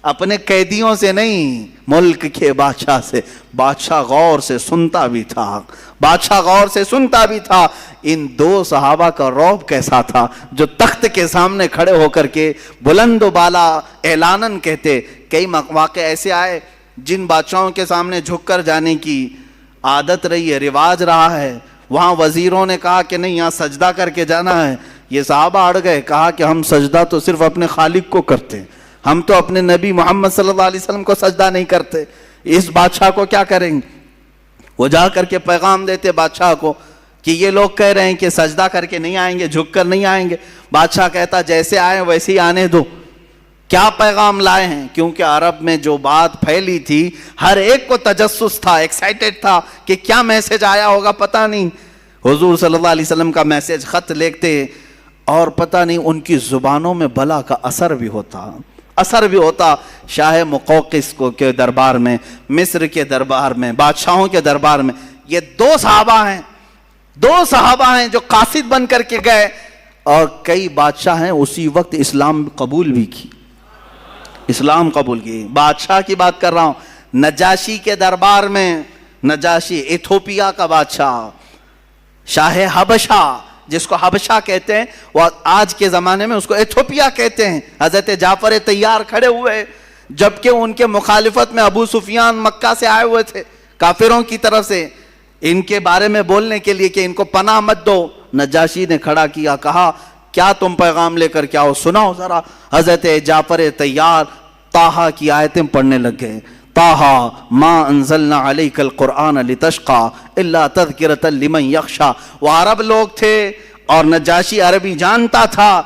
[SPEAKER 1] اپنے قیدیوں سے نہیں, ملک کے بادشاہ سے. بادشاہ غور سے سنتا بھی تھا, بادشاہ غور سے سنتا بھی تھا. ان دو صحابہ کا رعب کیسا تھا جو تخت کے سامنے کھڑے ہو کر کے بلند و بالا اعلاناً کہتے. کئی واقع ایسے آئے جن بادشاہوں کے سامنے جھک کر جانے کی عادت رہی ہے, رواج رہا ہے, وہاں وزیروں نے کہا کہ نہیں یہاں سجدہ کر کے جانا ہے. یہ صحابہ اڑ گئے, کہا کہ ہم سجدہ تو صرف اپنے خالق کو کرتے ہیں, ہم تو اپنے نبی محمد صلی اللہ علیہ وسلم کو سجدہ نہیں کرتے, اس بادشاہ کو کیا کریں گے؟ وہ جا کر کے پیغام دیتے بادشاہ کو کہ یہ لوگ کہہ رہے ہیں کہ سجدہ کر کے نہیں آئیں گے, جھک کر نہیں آئیں گے. بادشاہ کہتا جیسے آئے ویسے ہی آنے دو. کیا پیغام لائے ہیں؟ کیونکہ عرب میں جو بات پھیلی تھی ہر ایک کو تجسس تھا, ایکسائٹڈ تھا کہ کیا میسج آیا ہوگا پتہ نہیں. حضور صلی اللہ علیہ وسلم کا میسج خط لکھتے اور پتہ نہیں ان کی زبانوں میں بلا کا اثر بھی ہوتا. شاہ مقوقس کو کے دربار میں, مصر کے دربار میں, بادشاہوں کے دربار میں یہ دو صحابہ ہیں جو قاصد بن کر کے گئے, اور کئی بادشاہ ہیں اسی وقت اسلام قبول بھی کی, اسلام قبول کی. بادشاہ کی بات کر رہا ہوں, نجاشی کے دربار میں, نجاشی ایتھوپیا کا بادشاہ, شاہ حبشہ جس کو حبشہ کہتے ہیں, وہ آج کے زمانے میں اس کو ایتھوپیا کہتے ہیں. حضرت جعفر طیار کھڑے ہوئے جبکہ ان کے مخالفت میں ابو سفیان مکہ سے آئے ہوئے تھے کافروں کی طرف سے, ان کے بارے میں بولنے کے لیے کہ ان کو پناہ مت دو. نجاشی نے کھڑا کیا, کہا کیا تم پیغام لے کر کیا ہو, سناؤ ذرا. حضرت جعفر طیار طٰہٰ کی آیتیں پڑھنے لگ گئے. طٰہٰ ما انزلنا علیک القرآن لتشقیٰ الا تذکرۃ لمن یخشیٰ. وہ عرب لوگ تھے اور نجاشی عربی جانتا تھا.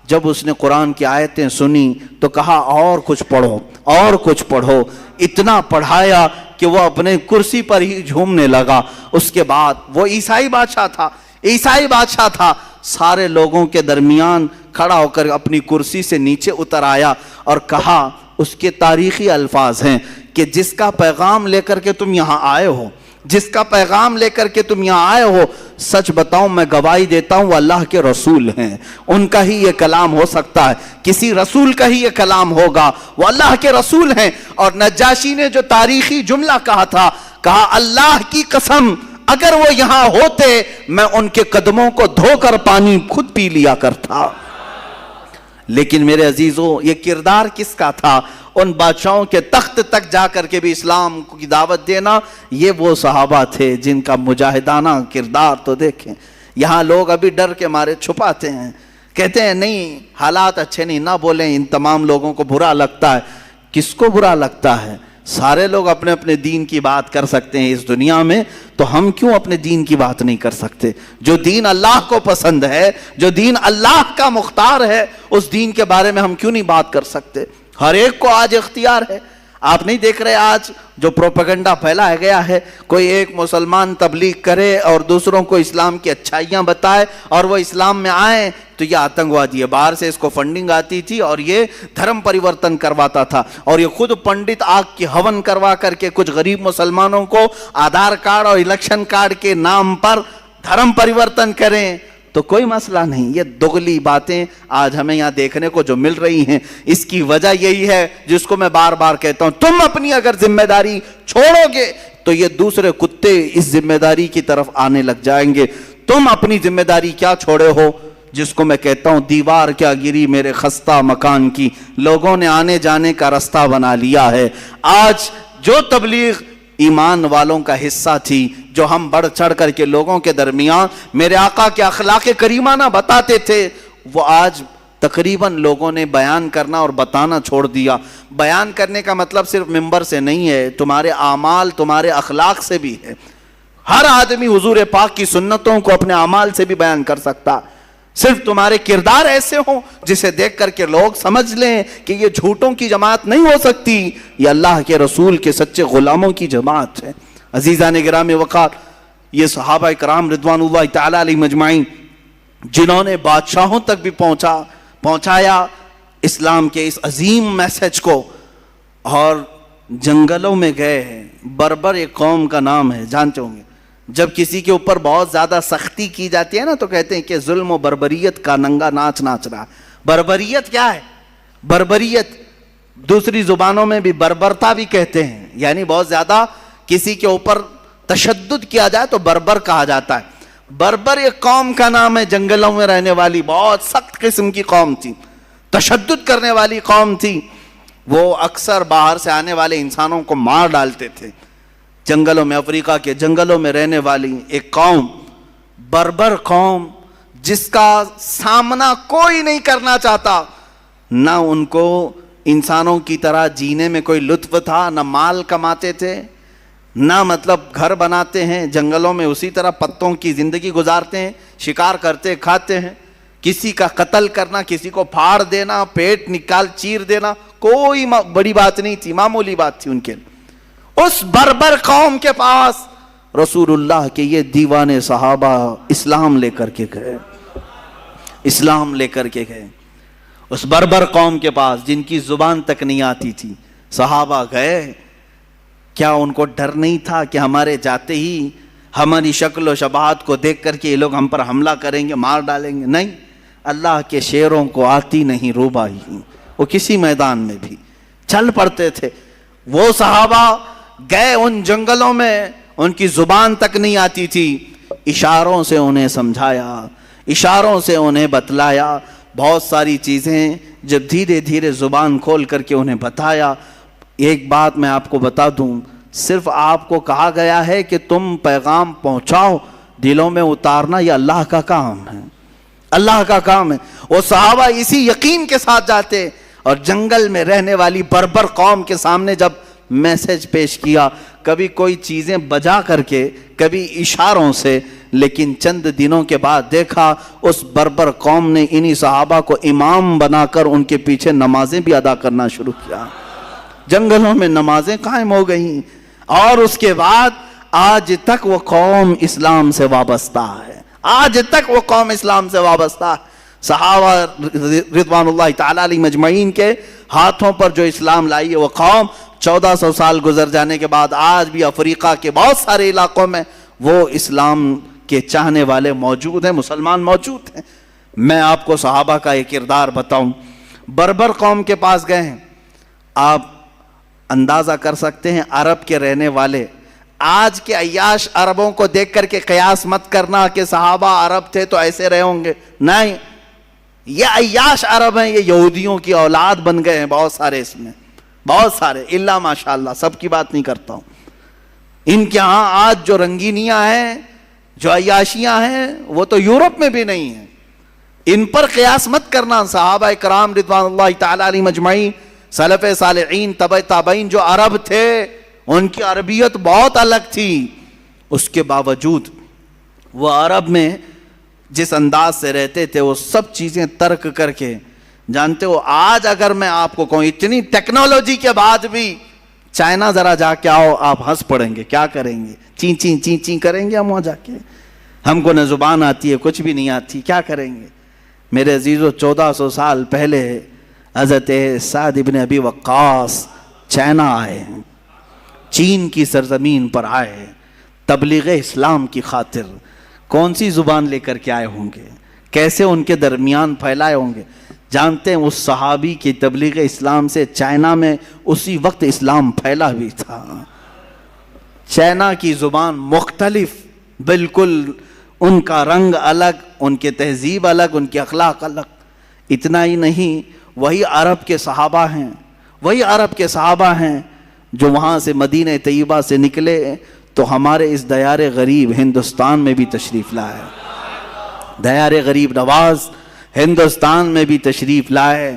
[SPEAKER 1] جب اس نے قرآن کی آیتیں سنی تو کہا اور کچھ پڑھو, اور کچھ پڑھو. اتنا پڑھایا کہ وہ اپنے کرسی پر ہی جھومنے لگا. اس کے بعد وہ عیسائی بادشاہ تھا, سارے لوگوں کے درمیان کھڑا ہو کر اپنی کرسی سے نیچے اتر آیا اور کہا, اس کے تاریخی الفاظ ہیں کہ جس کا پیغام لے کر کے تم یہاں آئے ہو, سچ بتاؤں میں گواہی دیتا ہوں وہ اللہ کے رسول ہیں. ان کا ہی یہ کلام ہو سکتا ہے, کسی رسول کا ہی یہ کلام ہوگا, وہ اللہ کے رسول ہیں. اور نجاشی نے جو تاریخی جملہ کہا تھا, کہا اللہ کی قسم اگر وہ یہاں ہوتے میں ان کے قدموں کو دھو کر پانی خود پی لیا کرتا. لیکن میرے عزیزو, یہ کردار کس کا تھا؟ ان بادشاہوں کے تخت تک جا کر کے بھی اسلام کی دعوت دینا. یہ وہ صحابہ تھے جن کا مجاہدانہ کردار تو دیکھیں. یہاں لوگ ابھی ڈر کے مارے چھپاتے ہیں, کہتے ہیں نہیں حالات اچھے نہیں, نہ بولیں, ان تمام لوگوں کو برا لگتا ہے. کس کو برا لگتا ہے؟ سارے لوگ اپنے اپنے دین کی بات کر سکتے ہیں اس دنیا میں, تو ہم کیوں اپنے دین کی بات نہیں کر سکتے؟ جو دین اللہ کو پسند ہے, جو دین اللہ کا مختار ہے, اس دین کے بارے میں ہم کیوں نہیں بات کر سکتے؟ ہر ایک کو آج اختیار ہے. آپ نہیں دیکھ رہے آج جو پروپیگنڈا پھیلایا گیا ہے, کوئی ایک مسلمان تبلیغ کرے اور دوسروں کو اسلام کی اچھائیاں بتائے اور وہ اسلام میں آئیں, تو یہ آتنکوادی ہے، باہر سے اس کو فنڈنگ آتی تھی اور یہ دھرم پریورتن کرواتا تھا، اور یہ خود پنڈت آگ کی ہون کروا کر کے کچھ غریب مسلمانوں کو آدھار کارڈ اور الیکشن کارڈ کے نام پر دھرم پریورتن کریں تو کوئی مسئلہ نہیں۔ یہ دگلی باتیں آج ہمیں یہاں دیکھنے کو جو مل رہی ہیں، اس کی وجہ یہی ہے جس کو میں بار بار کہتا ہوں، تم اپنی اگر ذمہ داری چھوڑو گے تو یہ دوسرے کتے اس ذمہ داری کی طرف آنے لگ جائیں گے۔ تم اپنی ذمہ داری کیا چھوڑے ہو؟ جس کو میں کہتا ہوں دیوار کیا گری میرے خستہ مکان کی، لوگوں نے آنے جانے کا رستہ بنا لیا ہے۔ آج جو تبلیغ ایمان والوں کا حصہ تھی، جو ہم بڑھ چڑھ کر کے لوگوں کے درمیان میرے آقا کے اخلاق کریمانہ بتاتے تھے، وہ آج تقریباً لوگوں نے بیان کرنا اور بتانا چھوڑ دیا۔ بیان کرنے کا مطلب صرف ممبر سے نہیں ہے، تمہارے اعمال تمہارے اخلاق سے بھی ہے۔ ہر آدمی حضور پاک کی سنتوں کو اپنے اعمال سے بھی بیان کر سکتا، صرف تمہارے کردار ایسے ہوں جسے دیکھ کر کے لوگ سمجھ لیں کہ یہ جھوٹوں کی جماعت نہیں ہو سکتی، یہ اللہ کے رسول کے سچے غلاموں کی جماعت ہے۔ عزیزان گرامی وقار، یہ صحابہ کرام رضوان اللہ تعالی علیہ مجمعین جنہوں نے بادشاہوں تک بھی پہنچایا اسلام کے اس عظیم میسج کو، اور جنگلوں میں گئے ہیں۔ بربر ایک قوم کا نام ہے، جانتے ہوں گے۔ جب کسی کے اوپر بہت زیادہ سختی کی جاتی ہے نا تو کہتے ہیں کہ ظلم و بربریت کا ننگا ناچ ناچ رہا۔ بربریت کیا ہے؟ بربریت دوسری زبانوں میں بھی بربرتا بھی کہتے ہیں، یعنی بہت زیادہ کسی کے اوپر تشدد کیا جائے تو بربر کہا جاتا ہے۔ بربر ایک قوم کا نام ہے، جنگلوں میں رہنے والی بہت سخت قسم کی قوم تھی، تشدد کرنے والی قوم تھی۔ وہ اکثر باہر سے آنے والے انسانوں کو مار ڈالتے تھے۔ جنگلوں میں، افریقہ کے جنگلوں میں رہنے والی ایک قوم، بربر قوم، جس کا سامنا کوئی نہیں کرنا چاہتا۔ نہ ان کو انسانوں کی طرح جینے میں کوئی لطف تھا، نہ مال کماتے تھے، نہ مطلب گھر بناتے ہیں جنگلوں میں اسی طرح پتوں کی زندگی گزارتے ہیں، شکار کرتے کھاتے ہیں۔ کسی کا قتل کرنا، کسی کو پھاڑ دینا، پیٹ نکال چیر دینا کوئی بڑی بات نہیں تھی، معمولی بات تھی ان کے۔ اس بربر قوم کے پاس رسول اللہ کے یہ دیوانے صحابہ اسلام لے کر کے گئے، اسلام لے کر کے گئے۔ اس بربر قوم کے پاس جن کی زبان تک نہیں آتی تھی، صحابہ گئے۔ کیا ان کو ڈر نہیں تھا کہ ہمارے جاتے ہی ہماری شکل و شباہت کو دیکھ کر کے یہ لوگ ہم پر حملہ کریں گے، مار ڈالیں گے؟ نہیں، اللہ کے شیروں کو آتی نہیں روبائی، وہ کسی میدان میں بھی چل پڑتے تھے۔ وہ صحابہ گئے ان جنگلوں میں، ان کی زبان تک نہیں آتی تھی، اشاروں سے انہیں سمجھایا، اشاروں سے انہیں بتلایا بہت ساری چیزیں۔ جب دھیرے دھیرے زبان کھول کر کے انہیں بتایا، ایک بات میں آپ کو بتا دوں، صرف آپ کو کہا گیا ہے کہ تم پیغام پہنچاؤ، دلوں میں اتارنا یہ اللہ کا کام ہے، اللہ کا کام ہے۔ وہ صحابہ اسی یقین کے ساتھ جاتے، اور جنگل میں رہنے والی بربر قوم کے سامنے جب میسج پیش کیا، کبھی کوئی چیزیں بجا کر کے، کبھی اشاروں سے، لیکن چند دنوں کے بعد دیکھا اس بربر قوم نے انہی صحابہ کو امام بنا کر ان کے پیچھے نمازیں بھی ادا کرنا شروع کیا۔ جنگلوں میں نمازیں قائم ہو گئیں، اور اس کے بعد آج تک وہ قوم اسلام سے وابستہ ہے، آج تک وہ قوم اسلام سے وابستہ ہے۔ صحابہ رضوان اللہ تعالی علیہ مجمعین کے ہاتھوں پر جو اسلام لائی ہے وہ قوم 1400 سال گزر جانے کے بعد آج بھی افریقہ کے بہت سارے علاقوں میں وہ اسلام کے چاہنے والے موجود ہیں، مسلمان موجود ہیں۔ میں آپ کو صحابہ کا ایک کردار بتاؤں۔ بربر قوم کے پاس گئے ہیں، آپ اندازہ کر سکتے ہیں عرب کے رہنے والے، آج کے عیاش عربوں کو دیکھ کر کے قیاس مت کرنا کہ صحابہ عرب تھے تو ایسے رہے ہوں گے، نہیں، یہ عیاش عرب ہیں، یہ یہودیوں کی اولاد بن گئے ہیں بہت سارے، اس میں بہت سارے، اللہ ماشاءاللہ، سب کی بات نہیں کرتا ہوں۔ ان کے ہاں آج جو رنگینیاں ہیں، جو عیاشیاں ہیں، وہ تو یورپ میں بھی نہیں ہیں۔ ان پر قیاس مت کرنا۔ صحابہ کرام رضوان اللہ تعالی علیہ مجمعین، سلف صالحین، تبع تابعین جو عرب تھے، ان کی عربیت بہت الگ تھی، اس کے باوجود وہ عرب میں جس انداز سے رہتے تھے وہ سب چیزیں ترک کر کے، جانتے ہو آج اگر میں آپ کو کہوں اتنی ٹیکنالوجی کے بعد بھی چائنا ذرا جا کے آؤ، آپ ہنس پڑیں گے، کیا کریں گے؟ چین چین چین چین کریں گے ہم وہاں جا کے، ہم کو نہ زبان آتی ہے، کچھ بھی نہیں آتی، کیا کریں گے؟ میرے عزیزو 1400 سال پہلے حضرت سعد ابن ابی وقاص چائنا آئے ہیں، چین کی سرزمین پر آئے تبلیغ اسلام کی خاطر۔ کون سی زبان لے کر کے آئے ہوں گے، کیسے ان کے درمیان پھیلائے ہوں گے؟ جانتے ہیں اس صحابی کی تبلیغ اسلام سے چائنا میں اسی وقت اسلام پھیلا بھی تھا۔ چائنا کی زبان مختلف، بالکل ان کا رنگ الگ، ان کے تہذیب الگ، ان کے اخلاق الگ۔ اتنا ہی نہیں، وہی عرب کے صحابہ ہیں، وہی عرب کے صحابہ ہیں جو وہاں سے مدینہ طیبہ سے نکلے تو ہمارے اس دیار غریب ہندوستان میں بھی تشریف لائے، دیار غریب نواز ہندوستان میں بھی تشریف لائے۔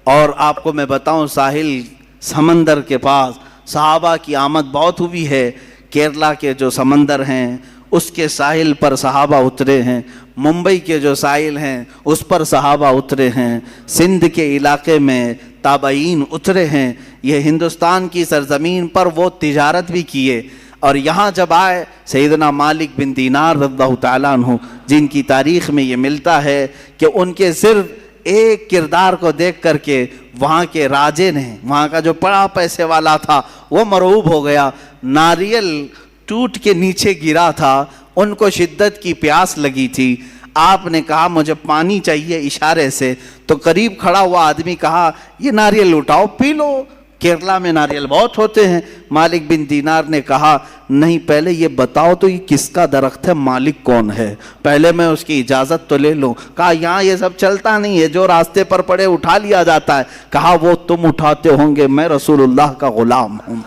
[SPEAKER 1] اور آپ کو میں بتاؤں، ساحل سمندر کے پاس صحابہ کی آمد بہت ہوئی ہے۔ کیرلا کے جو سمندر ہیں اس کے ساحل پر صحابہ اترے ہیں، ممبئی کے جو ساحل ہیں اس پر صحابہ اترے ہیں، سندھ کے علاقے میں تابعین اترے ہیں۔ یہ ہندوستان کی سرزمین پر وہ تجارت بھی کیے، اور یہاں جب آئے سیدنا مالک بن دینار رضی اللہ تعالیٰ عنہ، جن کی تاریخ میں یہ ملتا ہے کہ ان کے صرف ایک کردار کو دیکھ کر کے وہاں کے راجے نے، وہاں کا جو بڑا پیسے والا تھا، وہ مرعوب ہو گیا۔ ناریل ٹوٹ کے نیچے گرا تھا، ان کو شدت کی پیاس لگی تھی۔ آپ نے کہا مجھے پانی چاہیے اشارے سے، تو قریب کھڑا ہوا آدمی کہا یہ ناریل اٹھاؤ پی لو، کیرلا میں ناریل بہت ہوتے ہیں۔ مالک بن دینار نے کہا نہیں، پہلے یہ بتاؤ تو یہ کس کا درخت ہے، مالک کون ہے، پہلے میں اس کی اجازت تو لے لوں۔ کہا یہاں یہ سب چلتا نہیں ہے، جو راستے پر پڑے اٹھا لیا جاتا ہے۔ کہا وہ تم اٹھاتے ہوں گے، میں رسول اللہ کا غلام ہوں،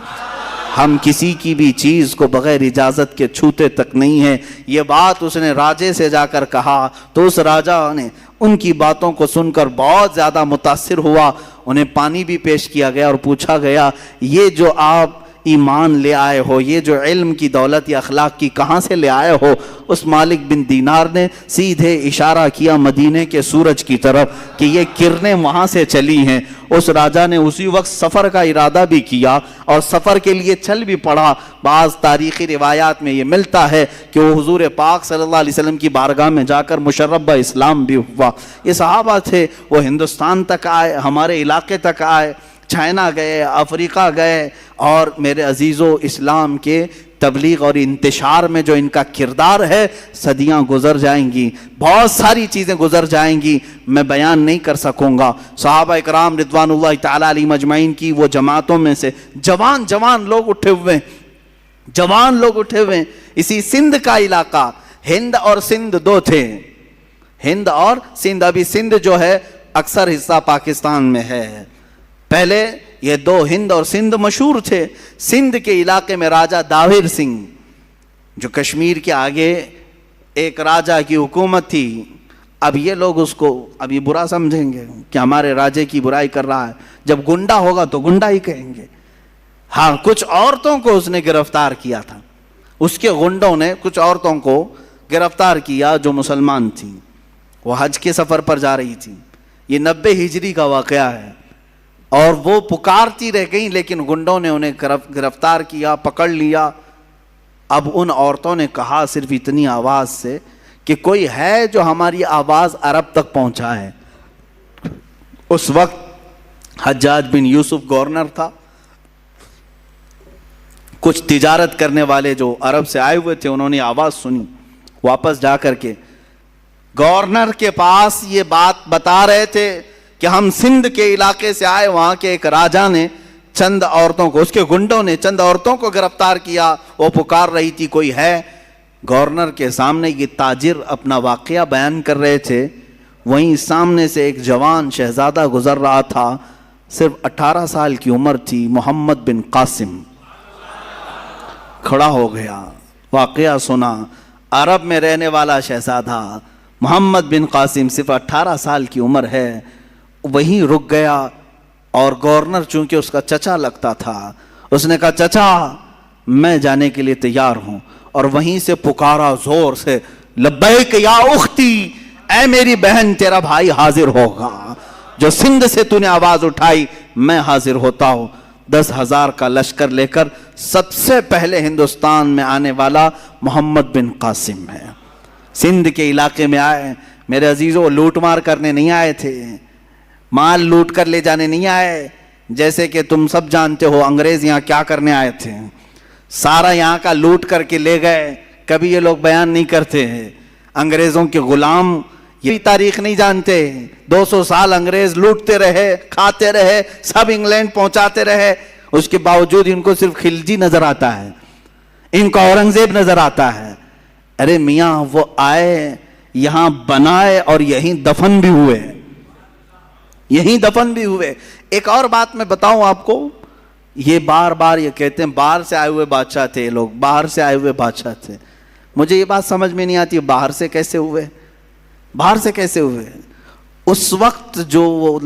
[SPEAKER 1] ہم کسی کی بھی چیز کو بغیر اجازت کے چھوتے تک نہیں ہیں۔ یہ بات اس نے راجے سے جا کر کہا تو اس راجہ نے ان کی باتوں کو سن کر بہت زیادہ متاثر ہوا۔ انہیں پانی بھی پیش کیا گیا اور پوچھا گیا یہ جو آپ ایمان لے آئے ہو، یہ جو علم کی دولت یا اخلاق کی کہاں سے لے آئے ہو؟ اس مالک بن دینار نے سیدھے اشارہ کیا مدینے کے سورج کی طرف کہ یہ کرنیں وہاں سے چلی ہیں۔ اس راجہ نے اسی وقت سفر کا ارادہ بھی کیا اور سفر کے لیے چل بھی پڑا۔ بعض تاریخی روایات میں یہ ملتا ہے کہ وہ حضور پاک صلی اللہ علیہ وسلم کی بارگاہ میں جا کر مشرب اسلام بھی ہوا۔ یہ صحابہ تھے، وہ ہندوستان تک آئے، ہمارے علاقے تک آئے، چائنا گئے، افریقہ گئے، اور میرے عزیزو اسلام کے تبلیغ اور انتشار میں جو ان کا کردار ہے، صدیاں گزر جائیں گی، بہت ساری چیزیں گزر جائیں گی، میں بیان نہیں کر سکوں گا۔ صحابہ اکرام رضوان اللہ تعالیٰ علیہ مجمعین کی وہ جماعتوں میں سے جوان لوگ اٹھے ہوئے ہیں۔ اسی سندھ کا علاقہ، ہند اور سندھ دو تھے، ہند اور سندھ۔ ابھی سندھ جو ہے اکثر حصہ پاکستان میں ہے، پہلے یہ دو ہند اور سندھ مشہور تھے۔ سندھ کے علاقے میں راجہ داہر سنگھ، جو کشمیر کے آگے ایک راجہ کی حکومت تھی۔ اب یہ لوگ اس کو ابھی برا سمجھیں گے کہ ہمارے راجے کی برائی کر رہا ہے، جب گنڈا ہوگا تو گنڈا ہی کہیں گے۔ ہاں، کچھ عورتوں کو اس نے گرفتار کیا تھا، اس کے گنڈوں نے کچھ عورتوں کو گرفتار کیا جو مسلمان تھیں، وہ حج کے سفر پر جا رہی تھیں۔ یہ 90 ہجری کا واقعہ ہے، اور وہ پکارتی رہ گئیں، لیکن گنڈوں نے انہیں گرفتار کیا، پکڑ لیا۔ اب ان عورتوں نے کہا صرف اتنی آواز سے کہ کوئی ہے جو ہماری آواز عرب تک پہنچائے۔ اس وقت حجاج بن یوسف گورنر تھا، کچھ تجارت کرنے والے جو عرب سے آئے ہوئے تھے انہوں نے آواز سنی، واپس جا کر کے گورنر کے پاس یہ بات بتا رہے تھے کہ ہم سندھ کے علاقے سے آئے، وہاں کے ایک راجہ نے چند عورتوں کو، اس کے گنڈوں نے چند عورتوں کو گرفتار کیا، وہ پکار رہی تھی کوئی ہے۔ گورنر کے سامنے یہ تاجر اپنا واقعہ بیان کر رہے تھے، وہیں سامنے سے ایک جوان شہزادہ گزر رہا تھا، صرف 18 سال کی عمر تھی، محمد بن قاسم۔ کھڑا ہو گیا، واقعہ سنا، عرب میں رہنے والا شہزادہ محمد بن قاسم، صرف 18 سال کی عمر ہے، وہیں رک گیا۔ اور گورنر چونکہ اس کا چچا لگتا تھا، اس نے کہا چچا میں جانے کے لیے تیار ہوں، اور وہیں سے پکارا زور سے، لبیک یا اختی، اے میری بہن تیرا بھائی حاضر ہوگا، جو سندھ سے تو نے آواز اٹھائی میں حاضر ہوتا ہوں۔ 10,000 کا لشکر لے کر سب سے پہلے ہندوستان میں آنے والا محمد بن قاسم ہے۔ سندھ کے علاقے میں آئے، میرے عزیزوں لوٹ مار کرنے نہیں آئے تھے، مال لوٹ کر لے جانے نہیں آئے. جیسے کہ تم سب جانتے ہو انگریز یہاں کیا کرنے آئے تھے، سارا یہاں کا لوٹ کر کے لے گئے. کبھی یہ لوگ بیان نہیں کرتے ہیں. انگریزوں کے غلام یہ تاریخ نہیں جانتے. 200 سال انگریز لوٹتے رہے، کھاتے رہے، سب انگلینڈ پہنچاتے رہے. اس کے باوجود ان کو صرف خلجی نظر آتا ہے، ان کو اورنگزیب نظر آتا ہے. ارے میاں وہ آئے، یہاں بنائے اور یہیں دفن بھی ہوئے، یہیں دفن بھی ہوئے. ایک اور بات میں بتاؤں آپ کو، یہ بار بار یہ کہتے ہیں باہر سے آئے ہوئے بادشاہ تھے یہ لوگ، باہر سے آئے ہوئے بادشاہ تھے. مجھے یہ بات سمجھ میں نہیں آتی باہر سے کیسے ہوئے، باہر سے کیسے ہوئے. اس وقت جو وہ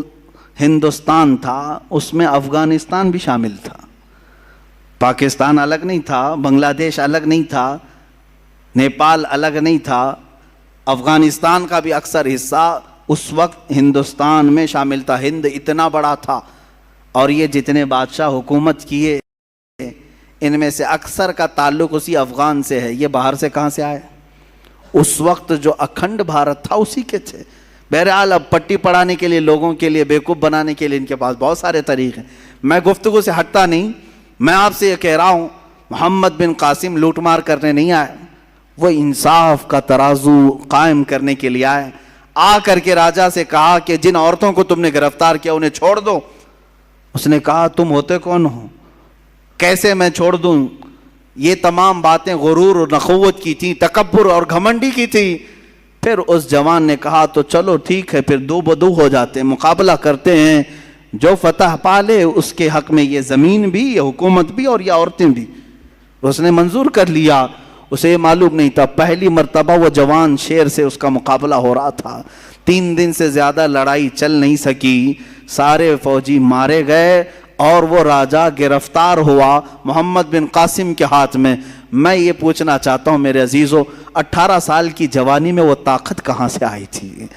[SPEAKER 1] ہندوستان تھا اس میں افغانستان بھی شامل تھا، پاکستان الگ نہیں تھا، بنگلہ دیش الگ نہیں تھا، نیپال الگ نہیں تھا. افغانستان کا بھی اکثر حصہ اس وقت ہندوستان میں شامل تھا. ہند اتنا بڑا تھا اور یہ جتنے بادشاہ حکومت کیے ان میں سے اکثر کا تعلق اسی افغان سے ہے. یہ باہر سے کہاں سے آئے؟ اس وقت جو اکھنڈ بھارت تھا اسی کے تھے. بہرحال اب پٹی پڑھانے کے لیے، لوگوں کے لیے بیوقوف بنانے کے لیے ان کے پاس بہت سارے طریقے ہیں. میں گفتگو سے ہٹتا نہیں، میں آپ سے یہ کہہ رہا ہوں محمد بن قاسم لوٹ مار کرنے نہیں آئے، وہ انصاف کا ترازو قائم کرنے کے لیے آئے. آ کر کے راجا سے کہا کہ جن عورتوں کو تم نے گرفتار کیا انہیں چھوڑ دو. اس نے کہا تم ہوتے کون ہو، کیسے میں چھوڑ دوں؟ یہ تمام باتیں غرور اور نخوت کی تھی، تکبر اور گھمنڈی کی تھی. پھر اس جوان نے کہا تو چلو ٹھیک ہے، پھر دو بدو ہو جاتے ہیں، مقابلہ کرتے ہیں، جو فتح پالے اس کے حق میں یہ زمین بھی، یہ حکومت بھی اور یہ عورتیں بھی. اس نے منظور کر لیا. اسے یہ معلوم نہیں تھا پہلی مرتبہ وہ جوان شیر سے اس کا مقابلہ ہو رہا تھا. 3 دن سے زیادہ لڑائی چل نہیں سکی، سارے فوجی مارے گئے اور وہ راجہ گرفتار ہوا محمد بن قاسم کے ہاتھ میں. میں یہ پوچھنا چاہتا ہوں میرے عزیزو، 18 سال کی جوانی میں وہ طاقت کہاں سے آئی تھی؟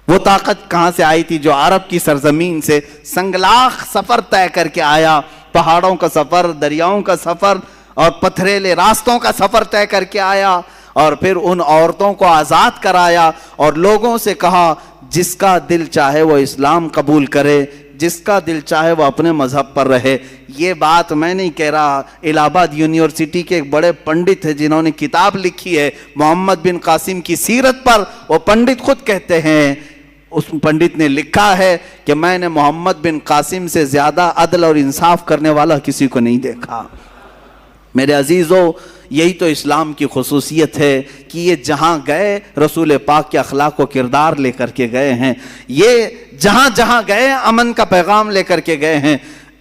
[SPEAKER 1] وہ طاقت کہاں سے آئی تھی جو عرب کی سرزمین سے سنگلاخ سفر طے کر کے آیا، پہاڑوں کا سفر، دریاؤں کا سفر اور پتھریلے راستوں کا سفر طے کر کے آیا، اور پھر ان عورتوں کو آزاد کرایا اور لوگوں سے کہا جس کا دل چاہے وہ اسلام قبول کرے، جس کا دل چاہے وہ اپنے مذہب پر رہے. یہ بات میں نہیں کہہ رہا، الہ آباد یونیورسٹی کے ایک بڑے پنڈت ہیں جنہوں نے کتاب لکھی ہے محمد بن قاسم کی سیرت پر، وہ پنڈت خود کہتے ہیں، اس پنڈت نے لکھا ہے کہ میں نے محمد بن قاسم سے زیادہ عدل اور انصاف کرنے والا کسی کو نہیں دیکھا. میرے عزیزو یہی تو اسلام کی خصوصیت ہے کہ یہ جہاں گئے رسول پاک کے اخلاق و کردار لے کر کے گئے ہیں، یہ جہاں جہاں گئے امن کا پیغام لے کر کے گئے ہیں.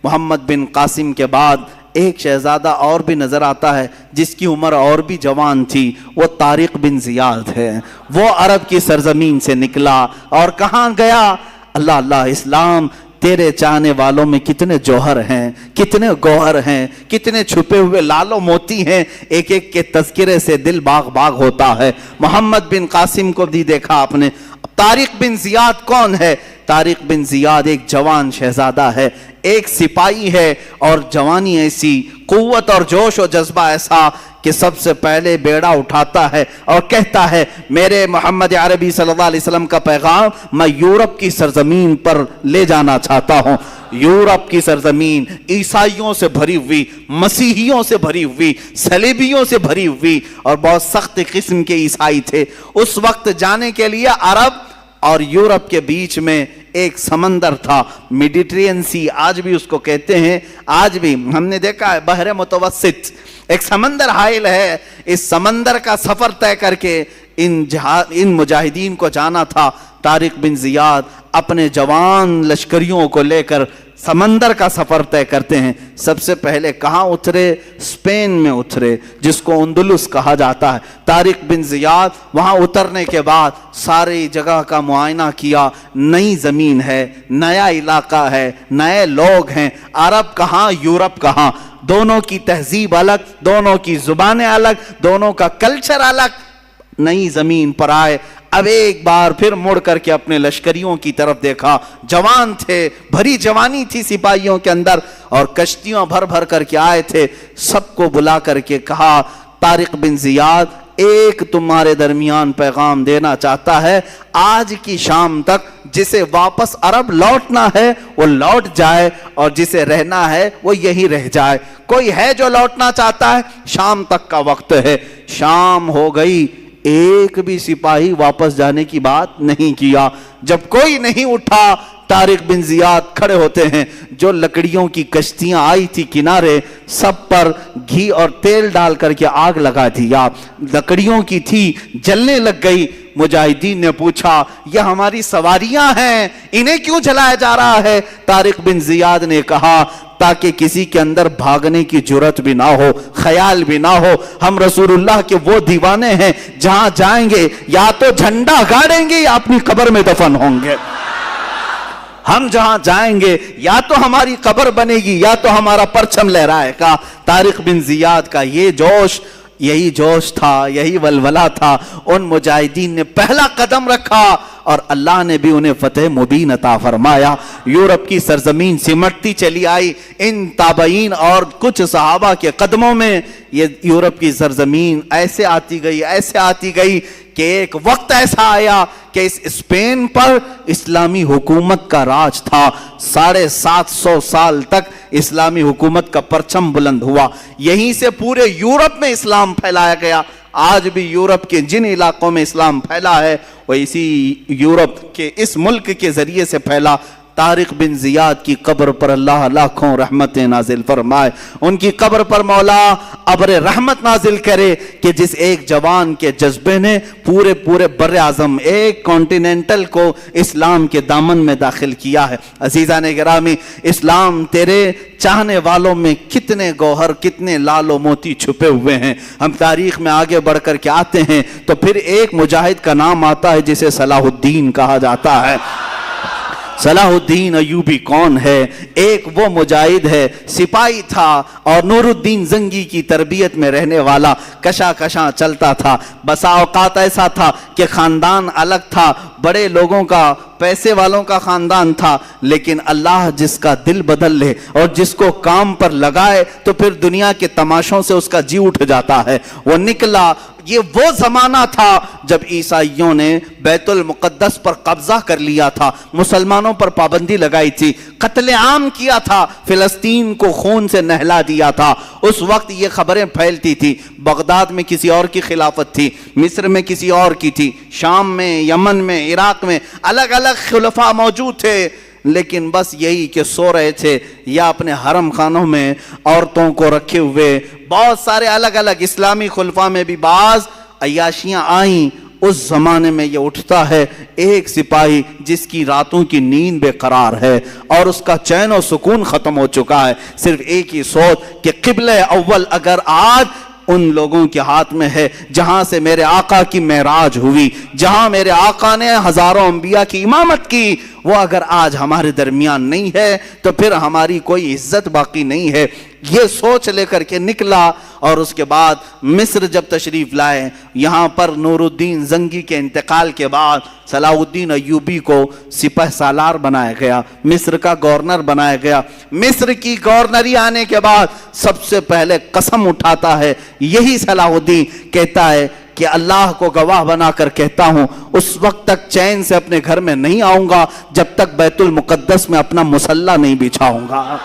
[SPEAKER 1] محمد بن قاسم کے بعد ایک شہزادہ اور بھی نظر آتا ہے جس کی عمر اور بھی جوان تھی، وہ طارق بن زیاد ہے. وہ عرب کی سرزمین سے نکلا اور کہاں گیا؟ اللہ اللہ، اسلام تیرے چاہنے والوں میں کتنے جوہر ہیں، کتنے گوہر ہیں، کتنے چھپے ہوئے لال و موتی ہیں، ایک ایک کے تذکرے سے دل باغ باغ ہوتا ہے. محمد بن قاسم کو بھی دیکھا آپ نے. طارق بن زیاد کون ہے؟ طارق بن زیاد ایک جوان شہزادہ ہے، ایک سپاہی ہے، اور جوانی ایسی، قوت اور جوش و جذبہ ایسا کہ سب سے پہلے بیڑا اٹھاتا ہے اور کہتا ہے میرے محمد عربی صلی اللہ علیہ وسلم کا پیغام میں یورپ کی سرزمین پر لے جانا چاہتا ہوں. یورپ کی سرزمین عیسائیوں سے بھری ہوئی، مسیحیوں سے بھری ہوئی، صلیبیوں سے بھری ہوئی، اور بہت سخت قسم کے عیسائی تھے. اس وقت جانے کے لیے عرب اور یورپ کے بیچ میں ایک سمندر تھا، میڈیٹرین سی آج بھی اس کو کہتے ہیں. آج بھی ہم نے دیکھا ہے بحر متوسط ایک سمندر حائل ہے. اس سمندر کا سفر طے کر کے ان مجاہدین کو جانا تھا. طارق بن زیاد اپنے جوان لشکریوں کو لے کر سمندر کا سفر طے کرتے ہیں. سب سے پہلے کہاں اترے؟ اسپین میں اترے، جس کو اندلس کہا جاتا ہے. طارق بن زیاد وہاں اترنے کے بعد ساری جگہ کا معائنہ کیا. نئی زمین ہے، نیا علاقہ ہے، نئے لوگ ہیں. عرب کہاں، یورپ کہاں، دونوں کی تہذیب الگ، دونوں کی زبانیں الگ، دونوں کا کلچر الگ. نئی زمین پر آئے. اب ایک بار پھر مڑ کر کے اپنے لشکریوں کی طرف دیکھا. جوان تھے، بھری جوانی تھی سپاہیوں کے اندر، اور کشتیاں بھر بھر کر کے آئے تھے. سب کو بلا کر کے کہا طارق بن زیاد ایک تمہارے درمیان پیغام دینا چاہتا ہے، آج کی شام تک جسے واپس عرب لوٹنا ہے وہ لوٹ جائے، اور جسے رہنا ہے وہ یہی رہ جائے۔ کوئی ہے جو لوٹنا چاہتا ہے؟ شام تک کا وقت ہے۔ شام ہو گئی، ایک بھی سپاہی واپس جانے کی بات نہیں کیا۔ جب کوئی نہیں اٹھا، طارق بن زیاد کھڑے ہوتے ہیں۔ جو لکڑیوں کی کشتیاں آئی تھی کنارے، سب پر گھی اور تیل ڈال کر کے آگ لگا دیا، لکڑیوں کی تھی، جلنے لگ گئی۔ مجاہدین نے پوچھا یہ ہماری سواریاں ہیں، انہیں کیوں جلایا جا رہا ہے؟ طارق بن زیاد نے کہا تاکہ کسی کے اندر بھاگنے کی جرت بھی نہ ہو، خیال بھی نہ ہو۔ ہم رسول اللہ کے وہ دیوانے ہیں، جہاں جائیں گے یا تو جھنڈا گاڑیں گے یا اپنی قبر میں دفن ہوں گے۔ ہم جہاں جائیں گے یا تو ہماری قبر بنے گی یا تو ہمارا پرچم لہرائے گا۔ طارق بن زیاد کا یہ جوش، یہی جوش تھا، یہی ولولہ تھا۔ ان مجاہدین نے پہلا قدم رکھا اور اللہ نے بھی انہیں فتح مبین عطا فرمایا۔ یورپ کی سرزمین سمٹتی چلی آئی ان تابعین اور کچھ صحابہ کے قدموں میں۔ یہ یورپ کی سرزمین ایسے آتی گئی، ایسے آتی گئی کہ ایک وقت ایسا آیا کہ اس اسپین پر اسلامی حکومت کا راج تھا۔ 750 سال تک اسلامی حکومت کا پرچم بلند ہوا، یہیں سے پورے یورپ میں اسلام پھیلایا گیا۔ آج بھی یورپ کے جن علاقوں میں اسلام پھیلا ہے وہ اسی یورپ کے اس ملک کے ذریعے سے پھیلا۔ طارق بن زیاد کی قبر پر اللہ لاکھوں رحمتیں نازل فرمائے، ان کی قبر پر مولا ابر رحمت نازل کرے کہ جس ایک جوان کے جذبے نے پورے بر اعظم ایک کانٹیننٹل کو اسلام کے دامن میں داخل کیا ہے۔ عزیزان گرامی، اسلام تیرے چاہنے والوں میں کتنے گوہر، کتنے لال و موتی چھپے ہوئے ہیں۔ ہم تاریخ میں آگے بڑھ کر کے آتے ہیں تو پھر ایک مجاہد کا نام آتا ہے جسے صلاح الدین کہا جاتا ہے۔ صلاح الدین ایوبی کون ہے؟ ایک وہ مجاہد ہے، سپاہی تھا اور نور الدین زنگی کی تربیت میں رہنے والا، کشا چلتا تھا۔ بسا اوقات ایسا تھا کہ خاندان الگ تھا، بڑے لوگوں کا، پیسے والوں کا خاندان تھا، لیکن اللہ جس کا دل بدل لے اور جس کو کام پر لگائے تو پھر دنیا کے تماشوں سے اس کا جی اٹھ جاتا ہے۔ وہ نکلا۔ یہ وہ زمانہ تھا جب عیسائیوں نے بیت المقدس پر قبضہ کر لیا تھا، مسلمانوں پر پابندی لگائی تھی، قتل عام کیا تھا، فلسطین کو خون سے نہلا دیا تھا۔ اس وقت یہ خبریں پھیلتی تھی۔ بغداد میں کسی اور کی خلافت تھی، مصر میں کسی اور کی تھی، شام میں، یمن میں، عراق میں الگ الگ خلفاء موجود تھے، لیکن بس یہی کہ سو رہے تھے یا اپنے حرم خانوں میں عورتوں کو رکھے ہوئے۔ بہت سارے الگ الگ اسلامی خلفاء میں بھی بعض عیاشیاں آئیں۔ اس زمانے میں یہ اٹھتا ہے ایک سپاہی جس کی راتوں کی نیند بے قرار ہے اور اس کا چین و سکون ختم ہو چکا ہے، صرف ایک ہی سوچ کہ قبلہ اول اگر آج ان لوگوں کے ہاتھ میں ہے جہاں سے میرے آقا کی معراج ہوئی، جہاں میرے آقا نے ہزاروں انبیاء کی امامت کی، وہ اگر آج ہمارے درمیان نہیں ہے تو پھر ہماری کوئی عزت باقی نہیں ہے۔ یہ سوچ لے کر کے نکلا اور اس کے بعد مصر جب تشریف لائے، یہاں پر نور الدین زنگی کے انتقال کے بعد صلاح الدین ایوبی کو سپہ سالار بنایا گیا، مصر کا گورنر بنایا گیا۔ مصر کی گورنری آنے کے بعد سب سے پہلے قسم اٹھاتا ہے یہی صلاح الدین، کہتا ہے کہ اللہ کو گواہ بنا کر کہتا ہوں اس وقت تک چین سے اپنے گھر میں نہیں آؤں گا جب تک بیت المقدس میں اپنا مصلی نہیں بچھاؤں گا۔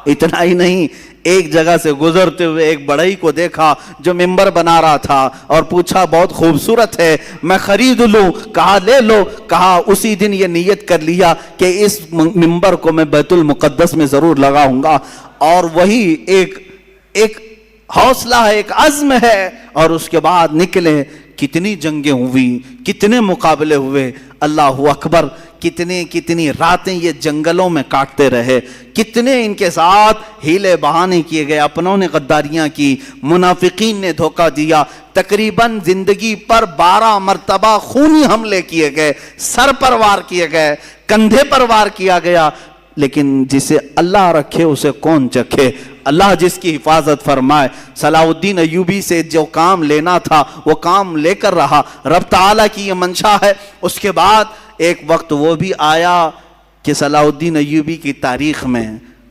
[SPEAKER 1] اتنا ہی نہیں، ایک جگہ سے گزرتے ہوئے ایک بڑھئی کو دیکھا جو ممبر بنا رہا تھا اور پوچھا بہت خوبصورت ہے، میں خرید لوں؟ کہا لے لو۔ کہا اسی دن یہ نیت کر لیا کہ اس ممبر کو میں بیت المقدس میں ضرور لگاؤں گا، اور وہی ایک حوصلہ ہے، ایک عزم ہے، اور اس کے بعد نکلے۔ کتنی جنگیں ہوئی، کتنے مقابلے ہوئے، اللہ اکبر، کتنی راتیں یہ جنگلوں میں کاٹتے رہے، کتنے ان کے ساتھ ہیلے بہانے کیے گئے، اپنوں نے غداریاں کی، منافقین نے دھوکہ دیا، تقریباً زندگی پر 12 مرتبہ خونی حملے کیے گئے، سر پر وار کیے گئے، کندھے پر وار کیا گیا، لیکن جسے اللہ رکھے اسے کون چکھے، اللہ جس کی حفاظت فرمائے۔ صلاح الدین ایوبی سے جو کام لینا تھا وہ کام لے کر رہا، رب تعالیٰ کی یہ منشا ہے۔ اس کے بعد ایک وقت وہ بھی آیا کہ صلاح الدین ایوبی کی تاریخ میں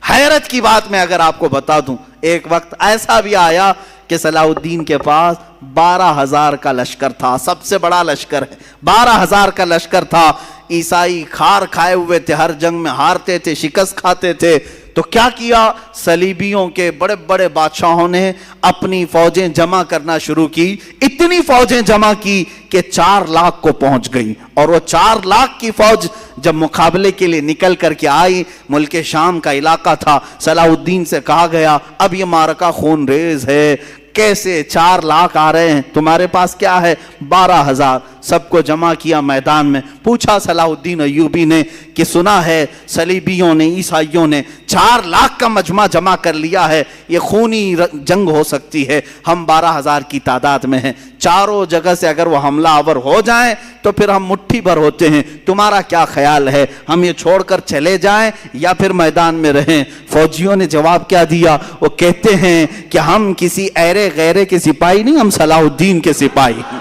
[SPEAKER 1] حیرت کی بات میں اگر آپ کو بتا دوں، ایک وقت ایسا بھی آیا کہ کہ صلاح الدین کے پاس 12,000 کا لشکر تھا، سب سے بڑا لشکر ہے، 12,000 کا لشکر تھا۔ عیسائی کھار کھائے ہوئے تھے، ہر جنگ میں ہارتے تھے، شکست کھاتے تھے۔ تو کیا کیا؟ صلیبیوں کے بڑے بڑے بادشاہوں نے اپنی فوجیں جمع کرنا شروع کی، اتنی فوجیں جمع کی کہ 4 لاکھ کو پہنچ گئی، اور وہ 4 لاکھ کی فوج جب مقابلے کے لیے نکل کر کے آئی، ملک شام کا علاقہ تھا، صلاح الدین سے کہا گیا اب یہ معرکہ خون ریز ہے، کیسے 4 لاکھ آ رہے ہیں، تمہارے پاس کیا ہے؟ 12,000۔ سب کو جمع کیا میدان میں، پوچھا صلاح الدین ایوبی نے کہ سنا ہے صلیبیوں نے، عیسائیوں نے 4 لاکھ کا مجمع جمع کر لیا ہے، یہ خونی جنگ ہو سکتی ہے، ہم 12,000 کی تعداد میں ہیں، چاروں جگہ سے اگر وہ حملہ آور ہو جائیں تو پھر ہم مٹھی بھر ہوتے ہیں، تمہارا کیا خیال ہے، ہم یہ چھوڑ کر چلے جائیں یا پھر میدان میں رہیں؟ فوجیوں نے جواب کیا دیا؟ وہ کہتے ہیں کہ ہم کسی ایرے غیرے کے سپاہی نہیں، ہم صلاح الدین کے سپاہی ہیں۔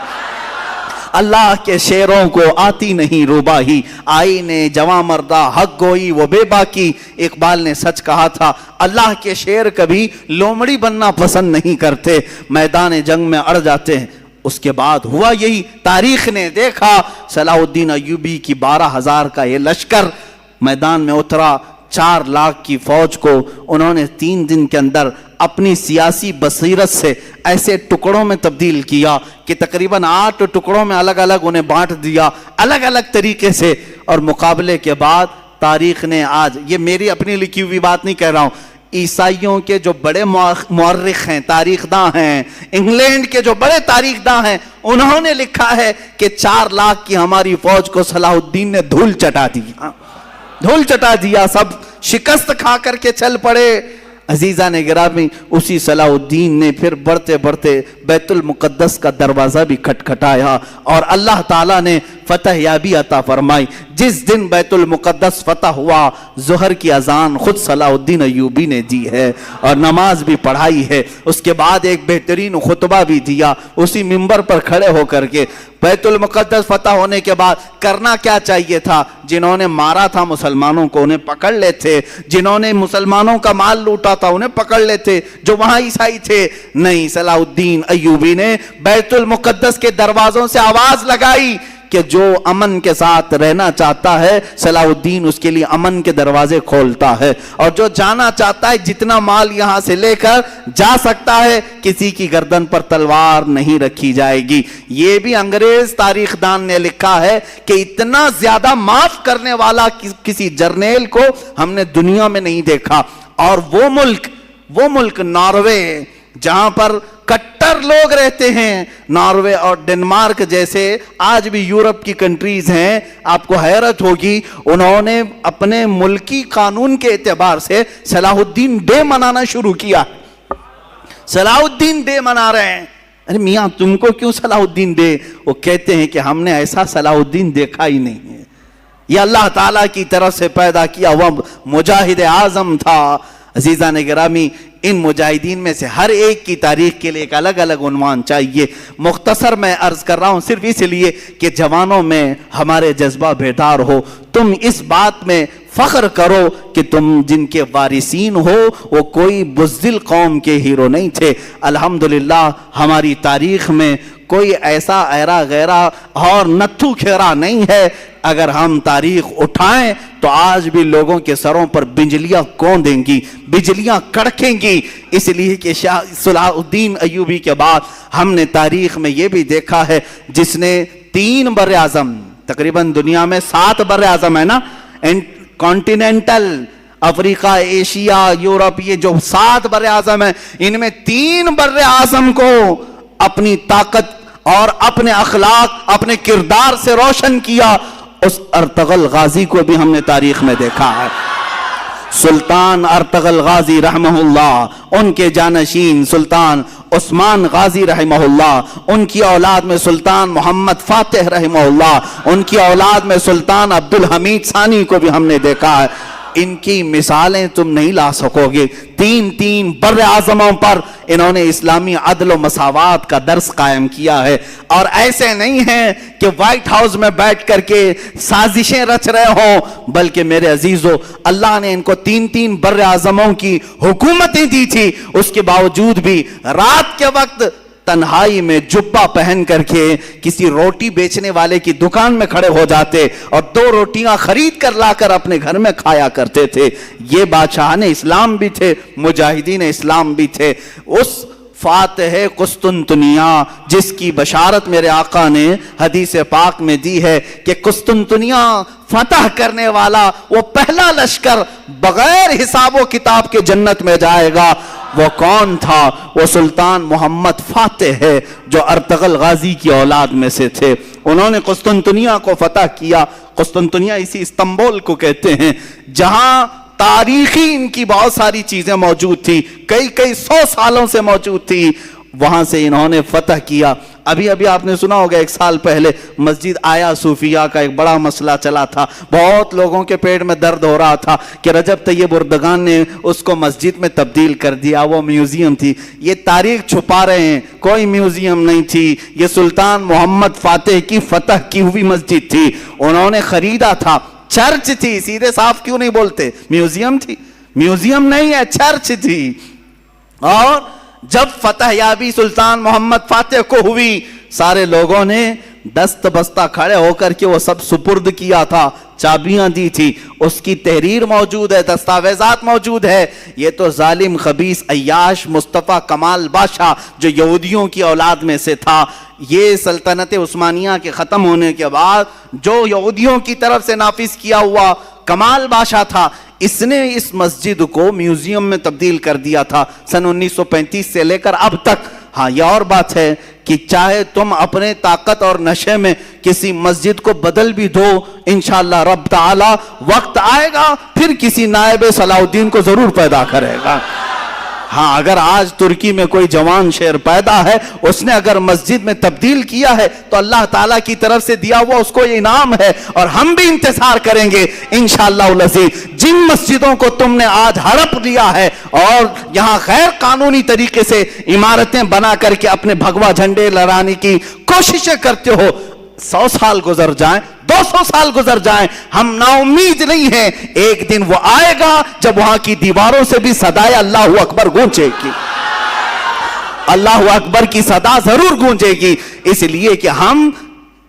[SPEAKER 1] اللہ کے شیروں کو آتی نہیں روباہی، آئینے جواں مردہ حق گوئی وہ بے باکی۔ اقبال نے سچ کہا تھا، اللہ کے شیر کبھی لومڑی بننا پسند نہیں کرتے، میدان جنگ میں اڑ جاتے ہیں۔ اس کے بعد ہوا یہی، تاریخ نے دیکھا صلاح الدین ایوبی کی 12,000 کا یہ لشکر میدان میں اترا، 4 لاکھ کی فوج کو انہوں نے 3 دن کے اندر اپنی سیاسی بصیرت سے ایسے ٹکڑوں میں تبدیل کیا کہ تقریباً 8 ٹکڑوں میں الگ الگ انہیں بانٹ دیا، الگ الگ طریقے سے۔ اور مقابلے کے بعد تاریخ نے آج، یہ میری اپنی لکھی ہوئی بات نہیں کہہ رہا ہوں، عیسائیوں کے جو بڑے مورخ ہیں، تاریخ داں ہیں، انگلینڈ کے جو بڑے تاریخ داں ہیں، انہوں نے لکھا ہے کہ 4 لاکھ کی ہماری فوج کو صلاح الدین نے دھول چٹا دیا، دھول چٹا دیا، سب شکست کھا کر کے چل پڑے۔ عزیزان گرامی، اسی صلاح الدین نے پھر بڑھتے بڑھتے بیت المقدس کا دروازہ بھی کھٹکھٹایا اور اللہ تعالیٰ نے فتح یابی عطا فرمائی۔ جس دن بیت المقدس فتح ہوا، ظہر کی اذان خود صلاح الدین ایوبی نے دی ہے اور نماز بھی پڑھائی ہے، اس کے بعد ایک بہترین خطبہ بھی دیا اسی منبر پر کھڑے ہو کر کے۔ بیت المقدس فتح ہونے کے بعد کرنا کیا چاہیے تھا؟ جنہوں نے مارا تھا مسلمانوں کو انہیں پکڑ لیتے، جنہوں نے مسلمانوں کا مال لوٹا تھا انہیں پکڑ لیتے، جو وہاں عیسائی تھے۔ نہیں، صلاح الدین ایوبی نے بیت المقدس کے دروازوں سے آواز لگائی کہ جو امن کے ساتھ رہنا چاہتا ہے صلاح الدین اس کے لیے امن کے دروازے کھولتا ہے، اور جو جانا چاہتا ہے جتنا مال یہاں سے لے کر جا سکتا ہے، کسی کی گردن پر تلوار نہیں رکھی جائے گی۔ یہ بھی انگریز تاریخ دان نے لکھا ہے کہ اتنا زیادہ معاف کرنے والا کسی جرنیل کو ہم نے دنیا میں نہیں دیکھا۔ اور وہ ملک ناروے، جہاں پر کٹر لوگ رہتے ہیں، ناروے اور ڈنمارک جیسے آج بھی یورپ کی کنٹریز ہیں، آپ کو حیرت ہوگی، انہوں نے اپنے ملکی قانون کے اعتبار سے صلاح الدین ڈے منانا شروع کیا۔ صلاح الدین ڈے منا رہے ہیں۔ ارے میاں تم کو کیوں صلاح الدین ڈے؟ وہ کہتے ہیں کہ ہم نے ایسا صلاح الدین دیکھا ہی نہیں ہے، یہ اللہ تعالیٰ کی طرف سے پیدا کیا ہوا مجاہد اعظم تھا۔ عزیزان گرامی، ان مجاہدین میں سے ہر ایک کی تاریخ کے لیے ایک الگ الگ عنوان چاہیے۔ مختصر میں عرض کر رہا ہوں صرف اس لیے کہ جوانوں میں ہمارے جذبہ بیدار ہو، تم اس بات میں فخر کرو کہ تم جن کے وارثین ہو وہ کوئی بزدل قوم کے ہیرو نہیں تھے۔ الحمدللہ ہماری تاریخ میں کوئی ایسا ایرا غیرہ اور نتھو کھیرا نہیں ہے۔ اگر ہم تاریخ اٹھائیں تو آج بھی لوگوں کے سروں پر بجلیاں کون دیں گی، بجلیاں کڑکیں گی، اس لیے کہ صلاح الدین ایوبی کے بعد ہم نے تاریخ میں یہ بھی دیکھا ہے جس نے 3 بر اعظم، تقریباً دنیا میں 7 بر اعظم ہے نا، کانٹیننٹل، افریقہ، ایشیا، یورپ، یہ جو 7 بر اعظم ہیں، ان میں 3 بر اعظم کو اپنی طاقت اور اپنے اخلاق، اپنے کردار سے روشن کیا۔ اس ارطغرل غازی کو بھی ہم نے تاریخ میں دیکھا ہے، سلطان ارطغرل غازی رحمہ اللہ، ان کے جانشین سلطان عثمان غازی رحمہ اللہ، ان کی اولاد میں سلطان محمد فاتح رحمہ اللہ، ان کی اولاد میں سلطان عبدالحمید ثانی کو بھی ہم نے دیکھا ہے۔ ان کی مثالیں تم نہیں لا سکوگے۔ تین بر اعظموں پر انہوں نے اسلامی عدل و مساوات کا درس قائم کیا ہے، اور ایسے نہیں ہیں کہ وائٹ ہاؤس میں بیٹھ کر کے سازشیں رچ رہے ہوں، بلکہ میرے عزیزو اللہ نے ان کو تین بر اعظموں کی حکومتیں دی تھی، اس کے باوجود بھی رات کے وقت تنہائی میں جبہ پہن کر کے کسی روٹی بیچنے والے کی دکان میں کھڑے ہو جاتے اور 2 روٹیاں خرید کر لا کر اپنے گھر میں کھایا کرتے تھے۔ یہ بادشاہان اسلام بھی تھے، مجاہدین اسلام بھی تھے۔ اس فاتح قسطنطنیہ جس کی بشارت میرے آقا نے حدیث پاک میں دی ہے کہ قسطنطنیہ فتح کرنے والا وہ پہلا لشکر بغیر حساب و کتاب کے جنت میں جائے گا، وہ کون تھا؟ وہ سلطان محمد فاتح ہے جو ارطغرل غازی کی اولاد میں سے تھے۔ انہوں نے قسطنطنیہ کو فتح کیا۔ قسطنطنیہ اسی استنبول کو کہتے ہیں جہاں تاریخی ان کی بہت ساری چیزیں موجود تھی، کئی 100 سالوں سے موجود تھی، وہاں سے انہوں نے فتح کیا۔ ابھی آپ نے سنا ہوگا 1 سال پہلے مسجد آیا صوفیہ کا ایک بڑا مسئلہ چلا تھا، بہت لوگوں کے پیٹ میں درد ہو رہا تھا کہ رجب طیب اردگان نے اس کو مسجد میں تبدیل کر دیا، وہ میوزیم تھی۔ یہ تاریخ چھپا رہے ہیں، کوئی میوزیم نہیں تھی، یہ سلطان محمد فاتح کی فتح کی ہوئی مسجد تھی، انہوں نے خریدا تھا، چرچ تھی، سیدھے صاف کیوں نہیں بولتے؟ میوزیم تھی؟ میوزیم نہیں ہے، چرچ تھی۔ اور جب فتح یابی سلطان محمد فاتح کو ہوئی، سارے لوگوں نے دست بستہ کھڑے ہو کر کے وہ سب سپرد کیا تھا، چابیاں دی تھی، اس کی تحریر موجود ہے، دستاویزات موجود ہے۔ یہ تو ظالم خبیث عیاش مصطفیٰ کمال بادشاہ جو یہودیوں کی اولاد میں سے تھا، یہ سلطنت عثمانیہ کے ختم ہونے کے بعد جو یہودیوں کی طرف سے نافذ کیا ہوا کمال بادشاہ تھا، اس نے اس مسجد کو میوزیم میں تبدیل کر دیا تھا سن 1935 سے لے کر اب تک۔ ہاں یہ اور بات ہے کہ چاہے تم اپنے طاقت اور نشے میں کسی مسجد کو بدل بھی دو، انشاءاللہ رب تعالی وقت آئے گا پھر کسی نائب صلاح الدین کو ضرور پیدا کرے گا۔ ہاں اگر آج ترکی میں کوئی جوان شیر پیدا ہے، اس نے اگر مسجد میں تبدیل کیا ہے تو اللہ تعالیٰ کی طرف سے دیا ہوا اس کو یہ انعام ہے، اور ہم بھی انتظار کریں گے انشاءاللہ العزیز۔ جن مسجدوں کو تم نے آج ہڑپ لیا ہے اور یہاں غیر قانونی طریقے سے عمارتیں بنا کر کے اپنے بھگوا جھنڈے لہرانے کی کوششیں کرتے ہو، 100 سال گزر جائیں، 200 سال گزر جائیں، ہم نا امید نہیں ہیں، ایک دن وہ آئے گا جب وہاں کی دیواروں سے بھی صدائے اللہ اکبر گونجے گی، اللہ اکبر کی صدا ضرور گونجے گی۔ اس لیے کہ ہم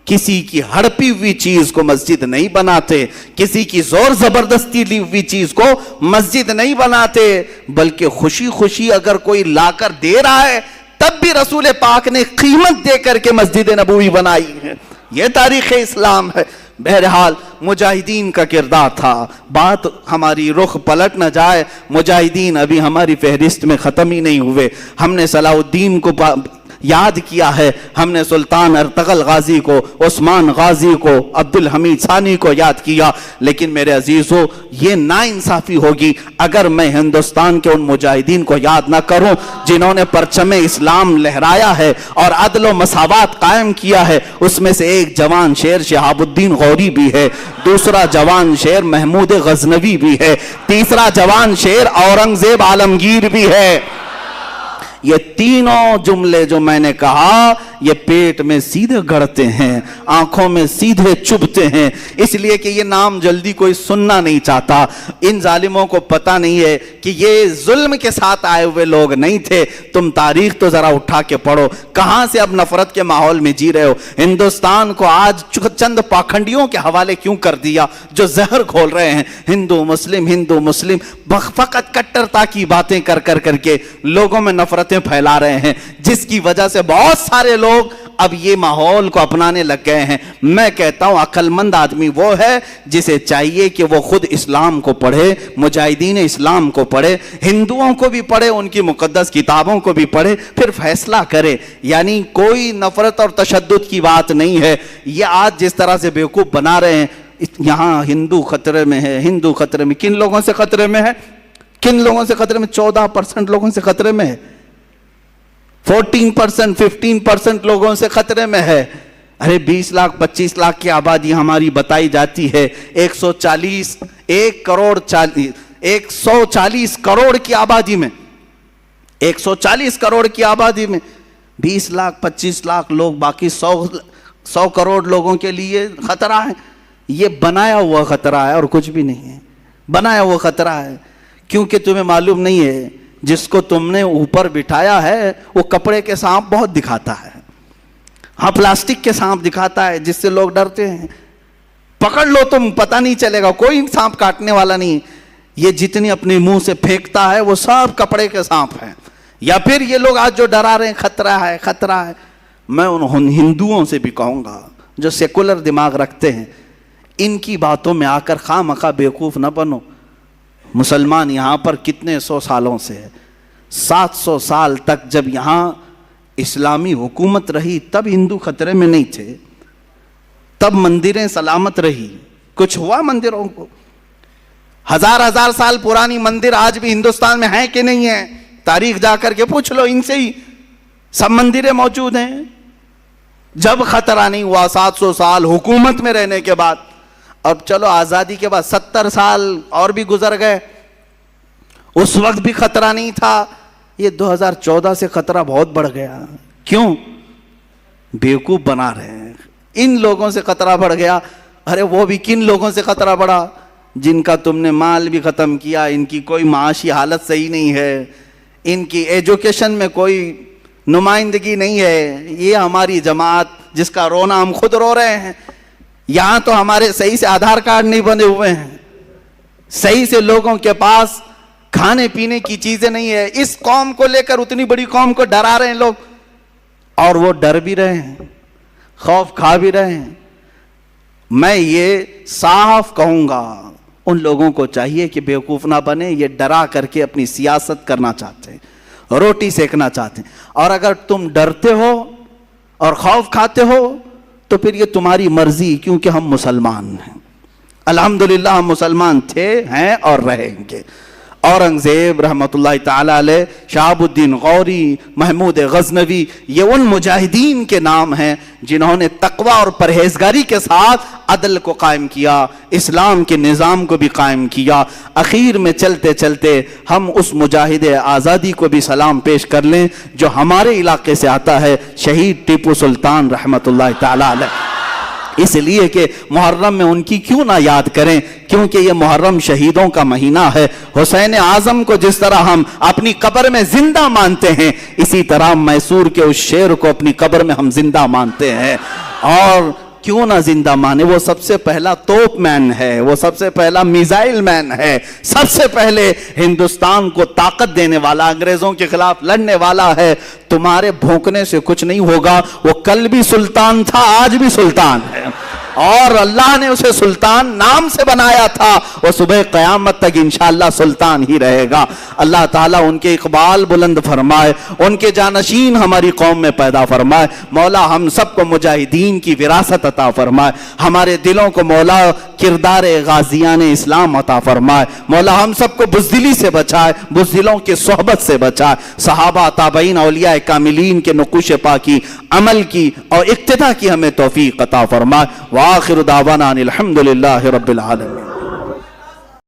[SPEAKER 1] کسی کی ہڑپی ہوئی چیز کو مسجد نہیں بناتے، کسی کی زور زبردستی لی ہوئی چیز کو مسجد نہیں بناتے، بلکہ خوشی خوشی اگر کوئی لا کر دے رہا ہے تب بھی رسول پاک نے قیمت دے کر کے مسجد نبوی بنائی ہے۔ یہ تاریخ اسلام ہے۔ بہرحال مجاہدین کا کردار تھا، بات ہماری رخ پلٹ نہ جائے، مجاہدین ابھی ہماری فہرست میں ختم ہی نہیں ہوئے۔ ہم نے صلاح الدین کو یاد کیا ہے، ہم نے سلطان ارطغرل غازی کو، عثمان غازی کو، عبد الحمید ثانی کو یاد کیا، لیکن میرے عزیزو یہ ناانصافی ہوگی اگر میں ہندوستان کے ان مجاہدین کو یاد نہ کروں جنہوں نے پرچم اسلام لہرایا ہے اور عدل و مساوات قائم کیا ہے۔ اس میں سے ایک جوان شیر شہاب الدین غوری بھی ہے، دوسرا جوان شیر محمود غزنوی بھی ہے، تیسرا جوان شیر اورنگزیب عالمگیر بھی ہے۔ یہ تینوں جملے جو میں نے کہا یہ پیٹ میں سیدھے گڑتے ہیں، آنکھوں میں سیدھے چبھتے ہیں، اس لیے کہ یہ نام جلدی کوئی سننا نہیں چاہتا۔ ان ظالموں کو پتہ نہیں ہے کہ یہ ظلم کے ساتھ آئے ہوئے لوگ نہیں تھے۔ تم تاریخ تو ذرا اٹھا کے پڑھو، کہاں سے اب نفرت کے ماحول میں جی رہے ہو؟ ہندوستان کو آج چند پاکھنڈیوں کے حوالے کیوں کر دیا جو زہر کھول رہے ہیں؟ ہندو مسلم فقط کٹرتا کی باتیں کر کے لوگوں میں نفرتیں پھیلا رہے ہیں، جس کی وجہ سے بہت سارے لوگ اب یہ ماحول کو اپنانے لگ گئے ہیں۔ میں کہتا ہوں عقل مند آدمی وہ ہے جسے چاہیے کہ وہ خود اسلام کو پڑھے، مجاہدین اسلام کو پڑھے، ہندوؤں کو بھی پڑھے، ان کی مقدس کتابوں کو بھی پڑھے، پھر فیصلہ کرے۔ یعنی کوئی نفرت اور تشدد کی بات نہیں ہے۔ یہ آج جس طرح سے بیوقوف بنا رہے ہیں، یہاں ہندو خطرے میں ہے، ہندو خطرے میں، کن لوگوں سے خطرے میں ہے؟ کن لوگوں سے خطرے میں؟ 14% لوگوں سے خطرے میں ہے، 14%، 15% لوگوں سے خطرے میں ہے۔ ارے 20 لاکھ 25 لاکھ کی آبادی ہماری بتائی جاتی ہے، 140 کروڑ کی آبادی میں 140 کروڑ کی آبادی میں 20 لاکھ 25 لاکھ لوگ، باقی 100 کروڑ لوگوں کے لیے خطرہ ہے. یہ بنایا ہوا خطرہ ہے اور کچھ بھی نہیں ہے. بنایا ہوا خطرہ ہے کیونکہ تمہیں معلوم نہیں ہے جس کو تم نے اوپر بٹھایا ہے وہ کپڑے کے سانپ بہت دکھاتا ہے. ہاں پلاسٹک کے سانپ دکھاتا ہے جس سے لوگ ڈرتے ہیں. پکڑ لو تم، پتہ نہیں چلے گا، کوئی سانپ کاٹنے والا نہیں. یہ جتنی اپنے منہ سے پھینکتا ہے وہ سب کپڑے کے سانپ ہیں. یا پھر یہ لوگ آج جو ڈرا رہے ہیں خطرہ ہے خطرہ ہے، میں ان ہندوؤں سے بھی کہوں گا جو سیکولر دماغ رکھتے ہیں، ان کی باتوں میں آ کر خواہ مخواہ بیوقوف نہ بنو. مسلمان یہاں پر کتنے 100 سالوں سے ہے، 700 سال تک جب یہاں اسلامی حکومت رہی تب ہندو خطرے میں نہیں تھے، تب مندریں سلامت رہی. کچھ ہوا مندروں کو؟ 1000 سال پرانی مندر آج بھی ہندوستان میں ہیں کہ نہیں ہیں؟ تاریخ جا کر کے پوچھ لو ان سے ہی، سب مندریں موجود ہیں. جب خطرہ نہیں ہوا 700 سال حکومت میں رہنے کے بعد، اب چلو آزادی کے بعد 70 سال اور بھی گزر گئے، اس وقت بھی خطرہ نہیں تھا. یہ 2014 سے خطرہ بہت بڑھ گیا. کیوں؟ بیوقوف بنا رہے ہیں. ان لوگوں سے خطرہ بڑھ گیا. ارے وہ بھی کن لوگوں سے خطرہ بڑھا؟ جن کا تم نے مال بھی ختم کیا، ان کی کوئی معاشی حالت صحیح نہیں ہے، ان کی ایجوکیشن میں کوئی نمائندگی نہیں ہے. یہ ہماری جماعت جس کا رونا ہم خود رو رہے ہیں. یہاں تو ہمارے صحیح سے آدھار کارڈ نہیں بنے ہوئے ہیں، صحیح سے لوگوں کے پاس کھانے پینے کی چیزیں نہیں ہے. اس قوم کو لے کر اتنی بڑی قوم کو ڈرا رہے ہیں لوگ، اور وہ ڈر بھی رہے ہیں، خوف کھا بھی رہے ہیں. میں یہ صاف کہوں گا ان لوگوں کو چاہیے کہ بیوقوف نہ بنے. یہ ڈرا کر کے اپنی سیاست کرنا چاہتے ہیں، روٹی سیکنا چاہتے ہیں. اور اگر تم ڈرتے ہو اور خوف کھاتے ہو تو پھر یہ تمہاری مرضی، کیونکہ ہم مسلمان ہیں. الحمدللہ ہم مسلمان تھے، ہیں اور رہیں گے. اورنگزیب رحمۃ اللہ تعالی علیہ، شہاب الدین غوری، محمود غزنوی، یہ ان مجاہدین کے نام ہیں جنہوں نے تقوی اور پرہیزگاری کے ساتھ عدل کو قائم کیا، اسلام کے نظام کو بھی قائم کیا. اخیر میں چلتے چلتے ہم اس مجاہد آزادی کو بھی سلام پیش کر لیں جو ہمارے علاقے سے آتا ہے، شہید ٹیپو سلطان رحمۃ اللہ تعالی علیہ. اس لیے کہ محرم میں ان کی کیوں نہ یاد کریں، کیونکہ یہ محرم شہیدوں کا مہینہ ہے. حسین اعظم کو جس طرح ہم اپنی قبر میں زندہ مانتے ہیں، اسی طرح میسور کے اس شیر کو اپنی قبر میں ہم زندہ مانتے ہیں. اور کیوں نہ زندہ مانے، وہ سب سے پہلا توپ مین ہے، وہ سب سے پہلا میزائل مین ہے، سب سے پہلے ہندوستان کو طاقت دینے والا، انگریزوں کے خلاف لڑنے والا ہے. تمہارے بھونکنے سے کچھ نہیں ہوگا. وہ کل بھی سلطان تھا، آج بھی سلطان ہے، اور اللہ نے اسے سلطان نام سے بنایا تھا. وہ صبح قیامت تک انشاءاللہ سلطان ہی رہے گا. اللہ تعالیٰ ان کے اقبال بلند فرمائے، ان کے جانشین ہماری قوم میں پیدا فرمائے. مولا ہم سب کو مجاہدین کی وراثت عطا فرمائے. ہمارے دلوں کو مولا کردار غازیان اسلام عطا فرمائے. مولا ہم سب کو بزدلی سے بچائے، بزدلوں کی صحبت سے بچائے. صحابہ تابعین اولیاء کاملین کے نقوش پاکی عمل کی اور اقتداء کی ہمیں توفیق عطا فرمائے. وآخر دعوانا الحمدللہ رب العالمین.